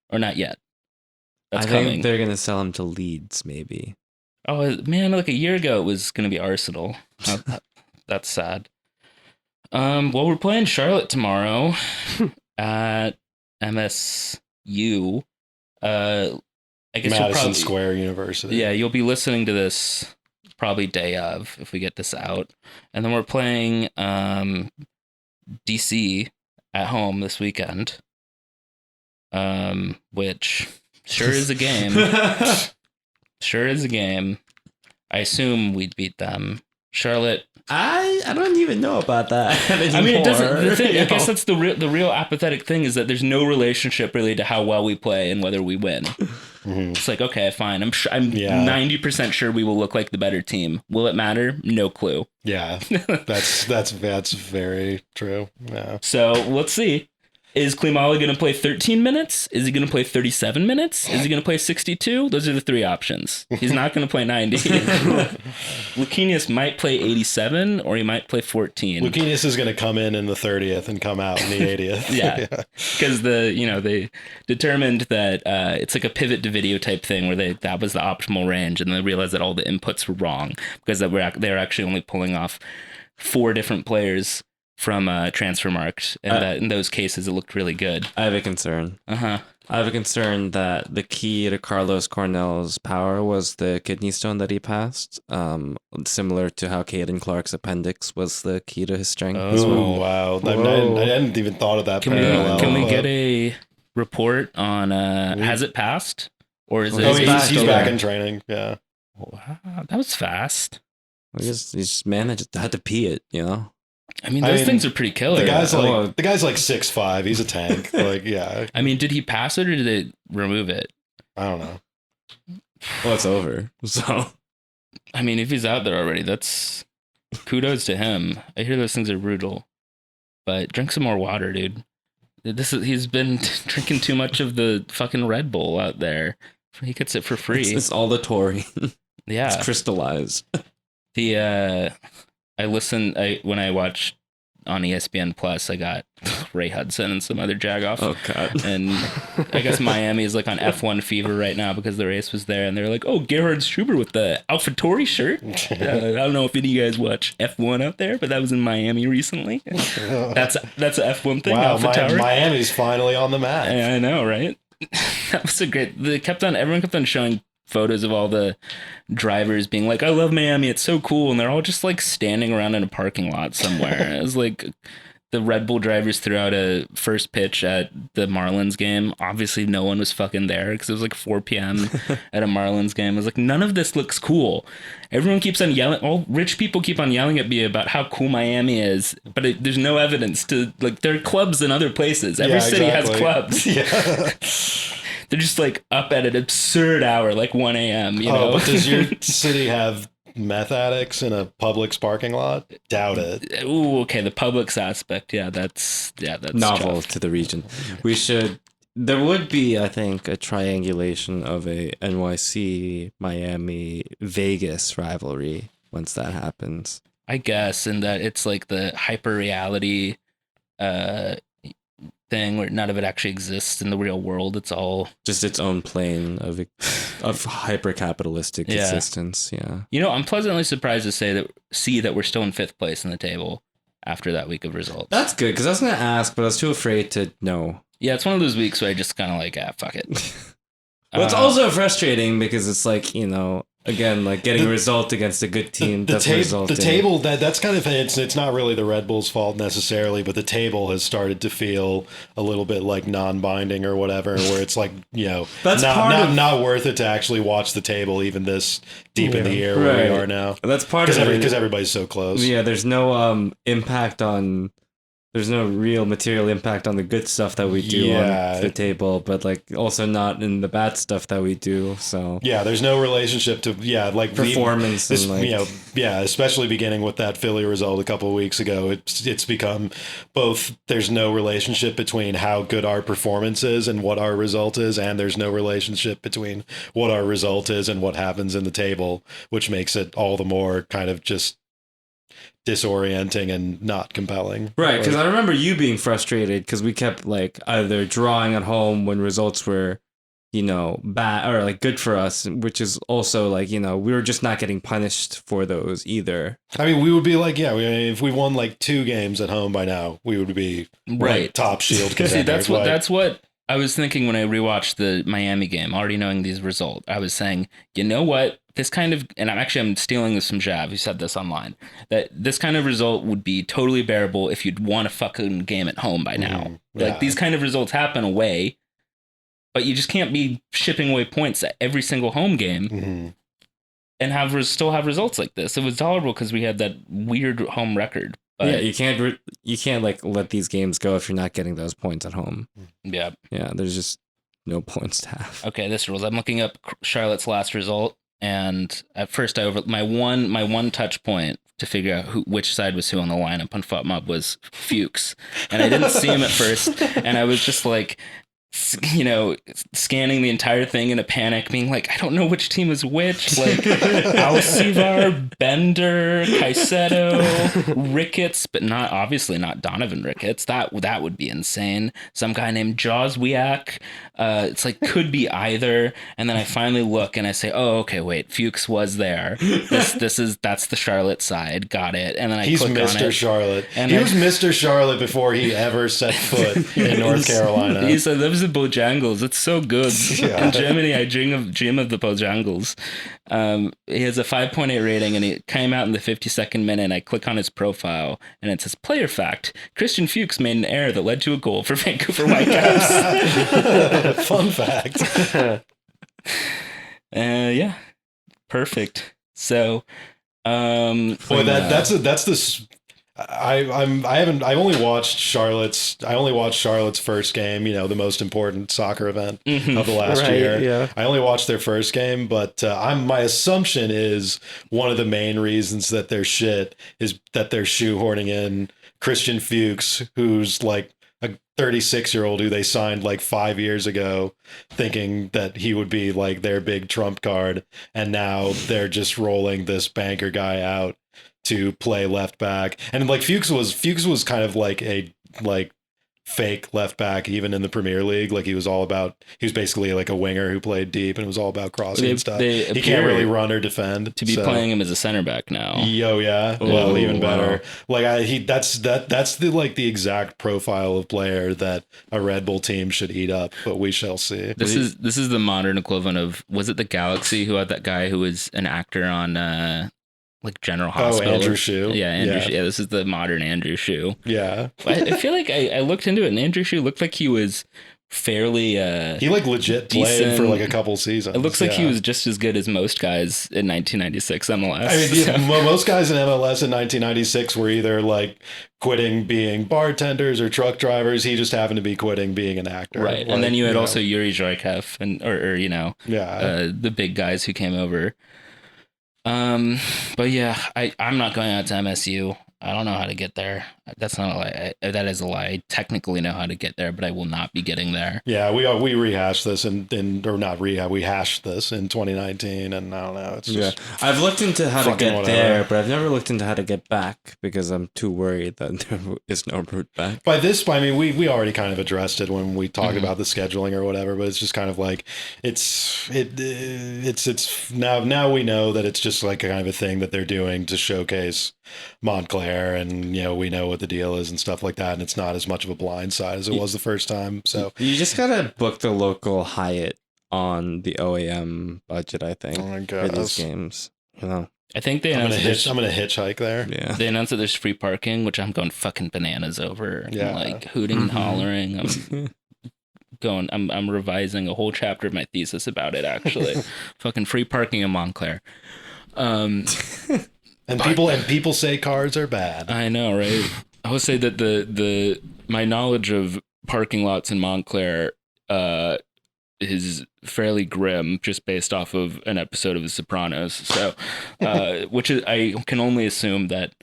or not yet? That's coming. Think they're gonna sell him to Leeds, maybe. Oh man, like a year ago it was gonna be Arsenal. That's sad. Well, we're playing Charlotte tomorrow at MSU. I guess Madison Square University. Yeah, you'll be listening to this probably day of if we get this out, and then we're playing DC at home this weekend, which sure is a game. Sure is a game. I assume we'd beat them. Charlotte. I don't even know about that anymore. I mean, it doesn't. The thing, I guess that's the real apathetic thing is that there's no relationship really to how well we play and whether we win. Mm-hmm. It's like, okay, fine. I'm 90% sure we will look like the better team. Will it matter? No clue. Yeah, that's very true. Yeah. So let's see. Is Klimala going to play 13 minutes? Is he going to play 37 minutes? Is he going to play 62? Those are the three options. He's not going to play 90. Lucchinius might play 87 or he might play 14. Lucchinius is going to come in the 30th and come out in the 80th. Yeah. Because they determined that it's like a pivot to video type thing where that was the optimal range, and they realized that all the inputs were wrong because they were actually only pulling off 4 different players from Transfermarkt, and that in those cases it looked really good. I have a concern. I have a concern that the key to Carlos Cornell's power was the kidney stone that he passed, similar to how Caden Clark's appendix was the key to his strength. Oh, wow. I hadn't even thought of that. Can we get a report on, has it passed? Or is it? He's back in training, yeah. Wow, that was fast. He just managed to have to pee it, I mean, those things are pretty killer. The guy's like 6'5". He's a tank. Like, yeah. I mean, did he pass it or did they remove it? I don't know. Well, it's over. So, I mean, if he's out there already, that's kudos to him. I hear those things are brutal, but drink some more water, dude. He's been drinking too much of the fucking Red Bull out there. He gets it for free. It's all the taurine. Yeah, it's crystallized. When I watched on ESPN Plus, I got Ray Hudson and some other jagoff. Oh God! And I guess Miami is like on F1 fever right now because the race was there, and they're like, "Oh, Gerhard Struber with the AlphaTauri shirt." I don't know if any of you guys watch F1 out there, but that was in Miami recently. That's an F1 thing. Wow, Miami's finally on the map. I know, right? That was everyone kept on showing photos of all the drivers being like, I love Miami, it's so cool, and they're all just like standing around in a parking lot somewhere. It was like the Red Bull drivers threw out a first pitch at the Marlins game. Obviously no one was fucking there because it was like 4 p.m. at a Marlins game. I was like, none of this looks cool. Everyone keeps on yelling, all rich people keep on yelling at me about how cool Miami is, but there's no evidence to, like, there are clubs in other places. Every city has clubs. Yeah. They're just like up at an absurd hour, like 1 a.m. But does your city have meth addicts in a Publix parking lot? Doubt it. Ooh, okay, the Publix aspect. Yeah, that's Novel tough. to the region. There would be, I think, a triangulation of a NYC, Miami, Vegas rivalry once that happens. I guess, in that it's like the hyper reality thing where none of it actually exists in the real world. It's all just its own plane of hyper capitalistic existence. Yeah. You know, I'm pleasantly surprised to see that we're still in 5th place in the table after that week of results. That's good, because I was going to ask, but I was too afraid to know. Yeah, it's one of those weeks where I just kind of like, fuck it. Well, it's also frustrating because it's like, you know, again, like getting a result against a good team. The table, that's kind of, it's not really the Red Bulls' fault necessarily, but the table has started to feel a little bit like non-binding or whatever, where it's like, you know, that's not worth it to actually watch the table even this deep in the year where we are now. That's part of it. Because everybody's so close. Yeah, there's no impact on... There's no real material impact on the good stuff that we do on the table, but like also not in the bad stuff that we do. So yeah, there's no relationship to like performance. Especially beginning with that Philly result a couple of weeks ago, it's become both. There's no relationship between how good our performance is and what our result is, and there's no relationship between what our result is and what happens in the table, which makes it all the more kind of just disorienting and not compelling. Right, because I remember you being frustrated because we kept like either drawing at home when results were, you know, bad or like good for us, which is also like, you know, we were just not getting punished for those either. I mean, we would be like, if we won like 2 games at home by now, we would be right top Shield contenders. See, that's what I was thinking when I rewatched the Miami game, already knowing these results. I was saying, you know what? This kind of, and I'm stealing this from Jav, who said this online, that this kind of result would be totally bearable if you'd won a fucking game at home by now. Like, these kind of results happen away, but you just can't be shipping away points at every single home game and still have results like this. It was tolerable because we had that weird home record. But yeah, you can't like let these games go if you're not getting those points at home. Yeah. Yeah, there's just no points to have. Okay, this rules. I'm looking up Charlotte's last result. And at first, my one touch point to figure out which side was who on the lineup on FOTMob was Fuchs, and I didn't see him at first, and I was just like, you know, scanning the entire thing in a panic, being like, I don't know which team is which. Like Alcivar, Bender, Caicedo, Ricketts, but obviously not Donovan Ricketts. That would be insane. Some guy named Joswiak. It's like could be either. And then I finally look and I say, oh, okay, wait, Fuchs was there. That's the Charlotte side. Got it. And then he's click Mr. on it. Charlotte. And he was Mr. Charlotte before he ever set foot in North Carolina. He lives in Bojangles. It's so good. Yeah. In Germany, I dream of the Bojangles. He has a 5.8 rating, and it came out in the 52nd minute. And I click on his profile, and it says, player fact, Christian Fuchs made an error that led to a goal for Vancouver Whitecaps. Fun fact. Yeah, perfect. So, boy, that's the. I've only watched Charlotte's first game, you know, the most important soccer event of the last year. Yeah. I only watched their first game, but my assumption is one of the main reasons that they're shit is that they're shoehorning in Christian Fuchs, who's like a 36-year-old who they signed like 5 years ago, thinking that he would be like their big trump card, and now they're just rolling this banker guy out to play left back. And like Fuchs was kind of like a fake left back even in the Premier League. Like he was basically like a winger who played deep, and it was all about crossing and stuff. He can't really run or defend. To be playing him as a center back now. Yeah. Well, even better. Like that's the exact profile of player that a Red Bull team should eat up, but we shall see. This is the modern equivalent of, was it the Galaxy who had that guy who was an actor on like General Hospital? Oh, Andrew Shue. Yeah, Andrew Shue. Yeah, this is the modern Andrew Shue. Yeah. I feel like I looked into it, and Andrew Shue looked like he was fairly he like legit played for like a couple seasons. It looks like he was just as good as most guys in 1996 MLS. I mean, most guys in MLS in 1996 were either like quitting being bartenders or truck drivers. He just happened to be quitting being an actor. Right. And then you had also Yuri Zhorkov and or you know, the big guys who came over. But yeah, I'm not going out to MSU. I don't know how to get there. That's not a lie. That is a lie. I technically know how to get there, but I will not be getting there. Yeah, we rehashed this or not rehash. We hashed this in 2019, and I don't know. It's just I've looked into how to get whatever. there, but I've never looked into how to get back because I'm too worried that there is no route back. By this, I mean we already kind of addressed it when we talked about the scheduling or whatever. But it's just kind of like it's now we know that it's just like a kind of a thing that they're doing to showcase Montclair, and we know what the deal is and stuff like that, and it's not as much of a blindside as it was the first time. So you just gotta book the local Hyatt on the OAM budget, I think, for these games. I think they I'm announced gonna hitchhike there. Yeah. They announced that there's free parking, which I'm going fucking bananas over. Yeah. I'm like hooting and hollering. I'm revising a whole chapter of my thesis about it, actually. Fucking free parking in Montclair. And people say cars are bad. I know, right? I would say that my knowledge of parking lots in Montclair is fairly grim, just based off of an episode of The Sopranos. So, which is, I can only assume that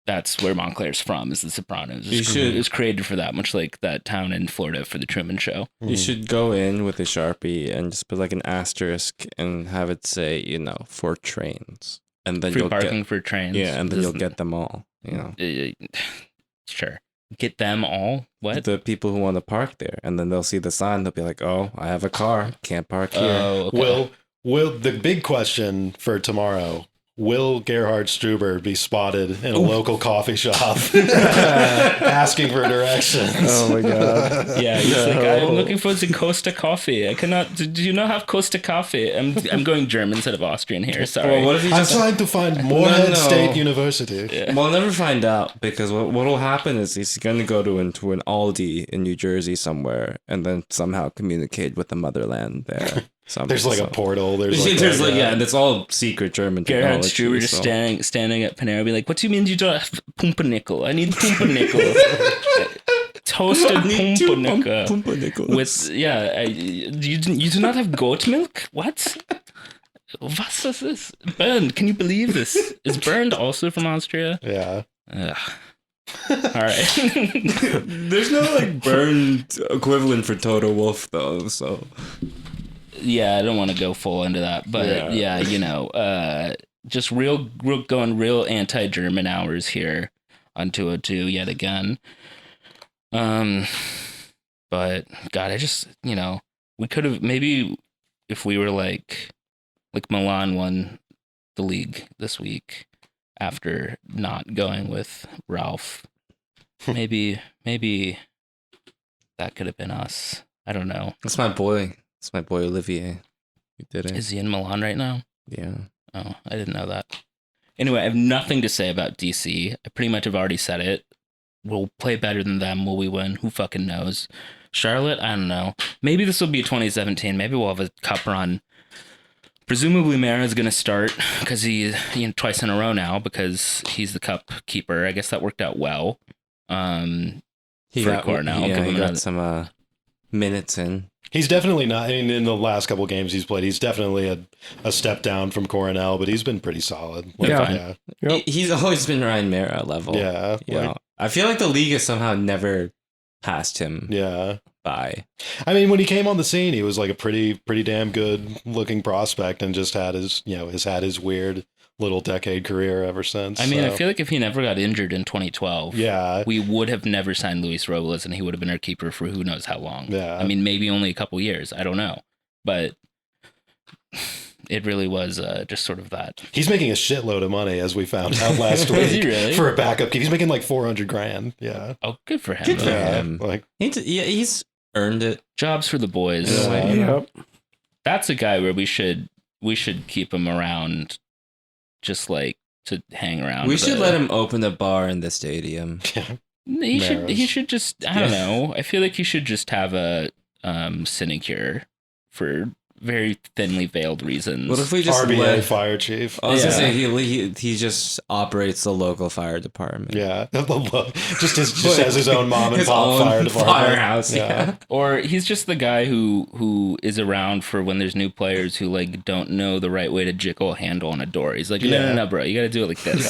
that's where Montclair's from, is The Sopranos. It's created for that, much like that town in Florida for the Truman Show. You should go in with a Sharpie and just put like an asterisk and have it say, for trains. And then Free parking for trains. Yeah, and then you'll get them all, Sure. Get them all? What? The people who want to park there. And then they'll see the sign. They'll be like, oh, I have a car. Can't park here. Oh, okay. Will the big question for tomorrow, will Gerhard Struber be spotted in a local coffee shop asking for directions? Oh my god! Yeah, he's like, I'm looking for the Costa Coffee. I cannot. Do you not have Costa Coffee? I'm going German instead of Austrian here. Sorry. Well, what if I'm trying to find Morehead State University. Yeah. We'll never find out, because what will happen is he's going to go into an Aldi in New Jersey somewhere and then somehow communicate with the motherland there. There's like a portal. There's and it's all secret German Gerhard technology. Struber just standing at Panera, be like, "What do you mean you don't have pumpernickel? I need pumpernickel, toasted pumpernickel with you do not have goat milk? What? What is this? Bernd, can you believe this? Is Bernd also from Austria? Yeah. Ugh. All right. There's no like burned equivalent for Toto Wolff though, so. Yeah, I don't want to go full into that, but just going real anti-German hours here on 202 yet again. But God, I just, we could have, maybe if we were like Milan won the league this week after not going with Ralph, maybe that could have been us. I don't know. That's my boy. It's my boy Olivier. You did it. Is he in Milan right now? Yeah. Oh, I didn't know that. Anyway, I have nothing to say about DC. I pretty much have already said it. We'll play better than them. Will we win? Who fucking knows? Charlotte? I don't know. Maybe this will be 2017. Maybe we'll have a cup run. Presumably Mara's going to start because he's twice in a row now because he's the cup keeper. I guess that worked out well. He got some minutes in. He's definitely not. I mean, in the last couple of games he's played, he's definitely a step down from Coronel, but he's been pretty solid. Yep. He's always been Ryan Mara level. Yeah. I feel like the league has somehow never passed him. Yeah. By. I mean, when he came on the scene, he was like a pretty damn good looking prospect, and just had has had his weird little decade career ever since. I mean, I feel like if he never got injured in 2012, we would have never signed Luis Robles, and he would have been our keeper for who knows how long. Yeah. I mean, maybe only a couple years. I don't know, but it really was just sort of that. He's making a shitload of money, as we found out last week. Is he really? For a backup keeper? He's making like $400,000. Yeah. Oh, good for him. Good for him. Like, he's earned it. Jobs for the boys. Yep. That's a guy where we should keep him around, just like to hang around. We should let him open a bar in the stadium. He should just, I don't know. I feel like he should just have a sinecure for very thinly veiled reasons. What if we just RBA fire chief? I was gonna say he just operates the local fire department. Yeah, just has his own mom and pop fire department. Firehouse. Yeah. Or he's just the guy who is around for when there's new players who like don't know the right way to jiggle a handle on a door. He's like, no, bro, you got to do it like this.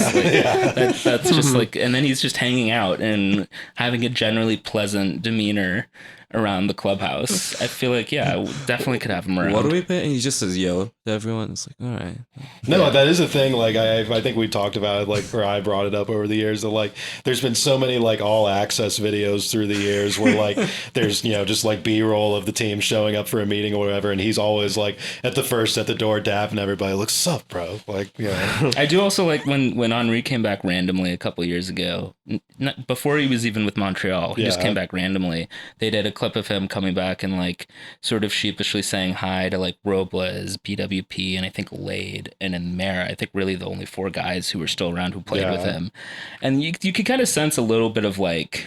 That's just like, and then he's just hanging out and having a generally pleasant demeanor around the clubhouse. I feel like, definitely could have him around. What do we pay? And he just says yo to everyone. It's like, all right. No, that is a thing. Like I think we talked about it, like, or I brought it up over the years that like there's been so many like all access videos through the years where like there's just like B-roll of the team showing up for a meeting or whatever, and he's always like at the door dapping everybody, like, sup, bro? Like, I do also like when Henri came back randomly a couple years ago, before he was even with Montreal, he just came back randomly. They did a clip of him coming back and like sort of sheepishly saying hi to like Robles, BWP, and I think Lade, and then Mara. I think really the only 4 guys who were still around who played with him. And you could kind of sense a little bit of like,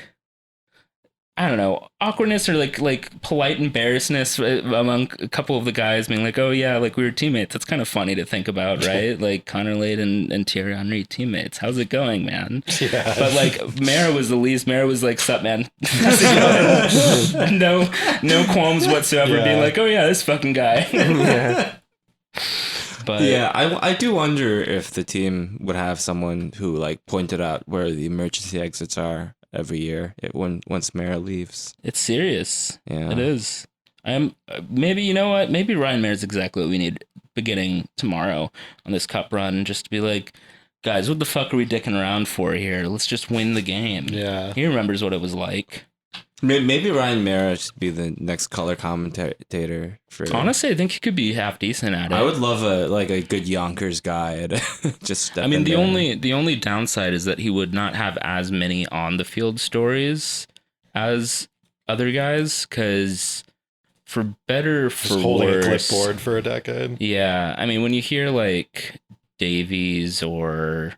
I don't know, awkwardness or like polite embarrassness among a couple of the guys being like, oh yeah, like we were teammates. That's kind of funny to think about, right? Like Connor Lade and Thierry Henry, teammates. How's it going, man? Yeah. But like Mara was the least. Mara was like, sup, man? How's it going? no qualms whatsoever being like, oh yeah, this fucking guy. But yeah, I do wonder if the team would have someone who like pointed out where the emergency exits are every year once Mara leaves. It's serious. Yeah, it is. Maybe, you know what? Maybe Ryan Mayer is exactly what we need beginning tomorrow on this cup run, just to be like, guys, what the fuck are we dicking around for here? Let's just win the game. Yeah. He remembers what it was like. Maybe Ryan Mara should be the next color commentator for. Honestly, I think he could be half decent at it. I would love a good Yonkers guy to just step in the there. the only downside is that he would not have as many on the field stories as other guys, because for better or for holding worse, a clipboard for a decade. Yeah, I mean, when you hear like Davies or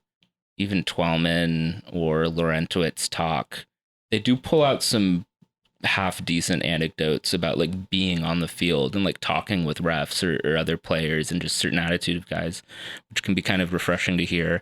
even Twellman or Laurentowicz talk, they do pull out some half decent anecdotes about like being on the field and like talking with refs or other players and just certain attitude of guys, which can be kind of refreshing to hear.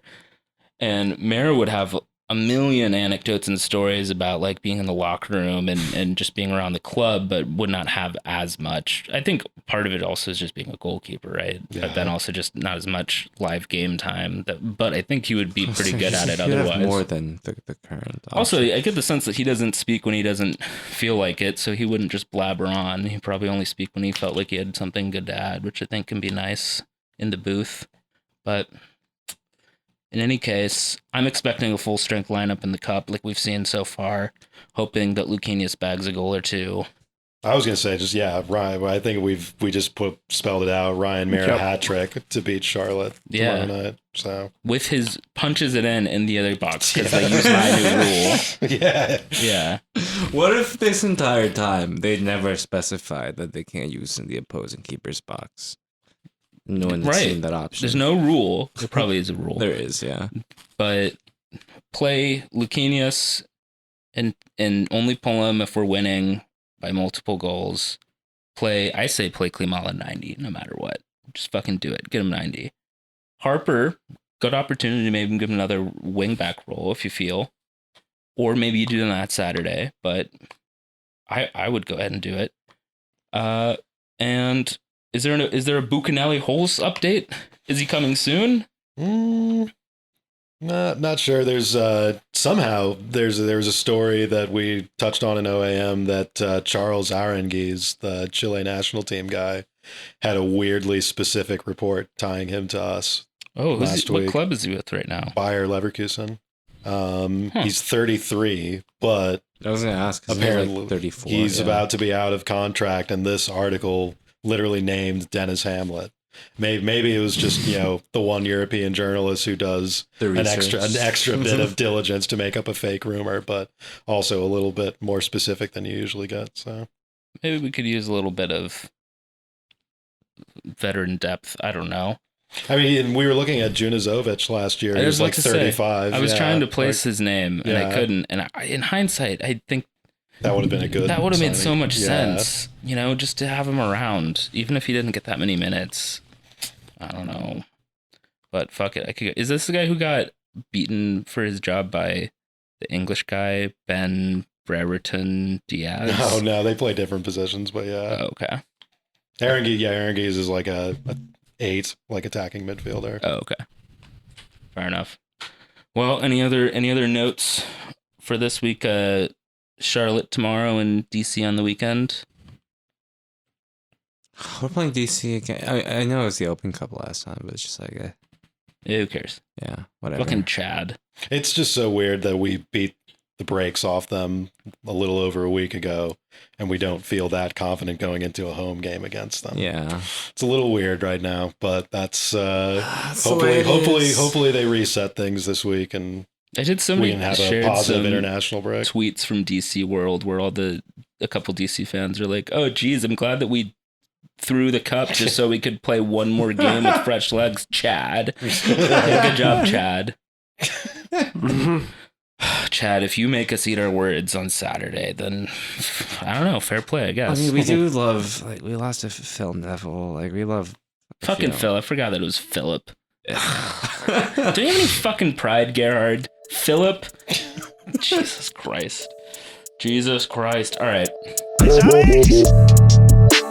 And Mara would have a million anecdotes and stories about like being in the locker room and just being around the club, but would not have as much. I think part of it also is just being a goalkeeper, right? Yeah. But then also just not as much live game time. But I think he would be pretty good at it otherwise. Have more than the current option. Also, I get the sense that he doesn't speak when he doesn't feel like it, so he wouldn't just blabber on. He'd probably only speak when he felt like he had something good to add, which I think can be nice in the booth. But in any case, I'm expecting a full-strength lineup in the cup like we've seen so far, hoping that Luquinhas bags a goal or two. I was going to say Ryan. I think we just spelled it out. Ryan Mara hat trick to beat Charlotte tomorrow night. So with his punches it in the other box because they use my new rule. Yeah. What if this entire time they never specified that they can't use in the opposing keeper's box? No one's seen that option. There's no rule. There probably is a rule. There is, yeah. But play Luquinhas and only pull him if we're winning by multiple goals. I say play Klimala 90 no matter what. Just fucking do it. Get him 90. Harper, good opportunity to maybe give him another wingback role if you feel. Or maybe you do that Saturday, but I would go ahead and do it. And Is there a Bucanelli Holes update? Is he coming soon? Not sure. There's somehow there's a story that we touched on in OAM that Charles Aranguiz, the Chile national team guy, had a weirdly specific report tying him to us. Oh, what club is he with right now? Bayer Leverkusen. He's 33, but I was going to ask. Apparently, he's like 34. He's about to be out of contract, and this article literally named Dennis Hamlet. Maybe it was just the one European journalist who does an extra bit of diligence to make up a fake rumor, but also a little bit more specific than you usually get. So maybe we could use a little bit of veteran depth. I don't know. I mean, we were looking at Junazovic last year. He was 35. I was trying to place his name and I couldn't. And in hindsight, I think That would have been a good. That would have made so signing. much Yeah. sense, you know, just to have him around, even if he didn't get that many minutes. I don't know, but fuck it. Is this the guy who got beaten for his job by the English guy Ben Brereton Diaz? No, they play different positions, but yeah. Oh, okay. Aaron Geese is like a 8, like attacking midfielder. Oh, okay. Fair enough. Well, any other notes for this week? Charlotte tomorrow and DC on the weekend. We're playing DC again. I know it was the Open Cup last time, but it's just like, Who cares? yeah, whatever. Fucking Chad. It's just so weird that we beat the brakes off them a little over a week ago, and we don't feel that confident going into a home game against them. Yeah. It's a little weird right now, but that's the way it is. hopefully they reset things this week and I did we somebody can have shared a positive some international break. tweets from DC World where a couple DC fans are like, "Oh, geez, I'm glad that we threw the cup just so we could play one more game with fresh legs." Chad, good job, Chad. Chad, if you make us eat our words on Saturday, then I don't know. Fair play, I guess. I mean, we do love, like, we lost to Phil Neville. Like, we love. Fucking Phil. I forgot that it was Philip. Do you have any fucking pride, Gerhard? Philip? Jesus Christ. Jesus Christ. All right. It's Alex.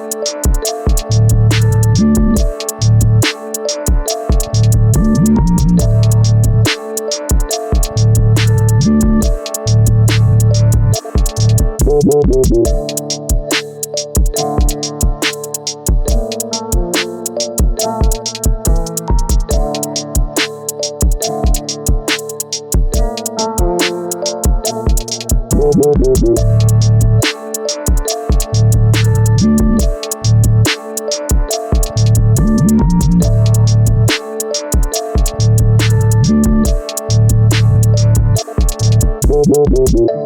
Boop, boop, boop, boop.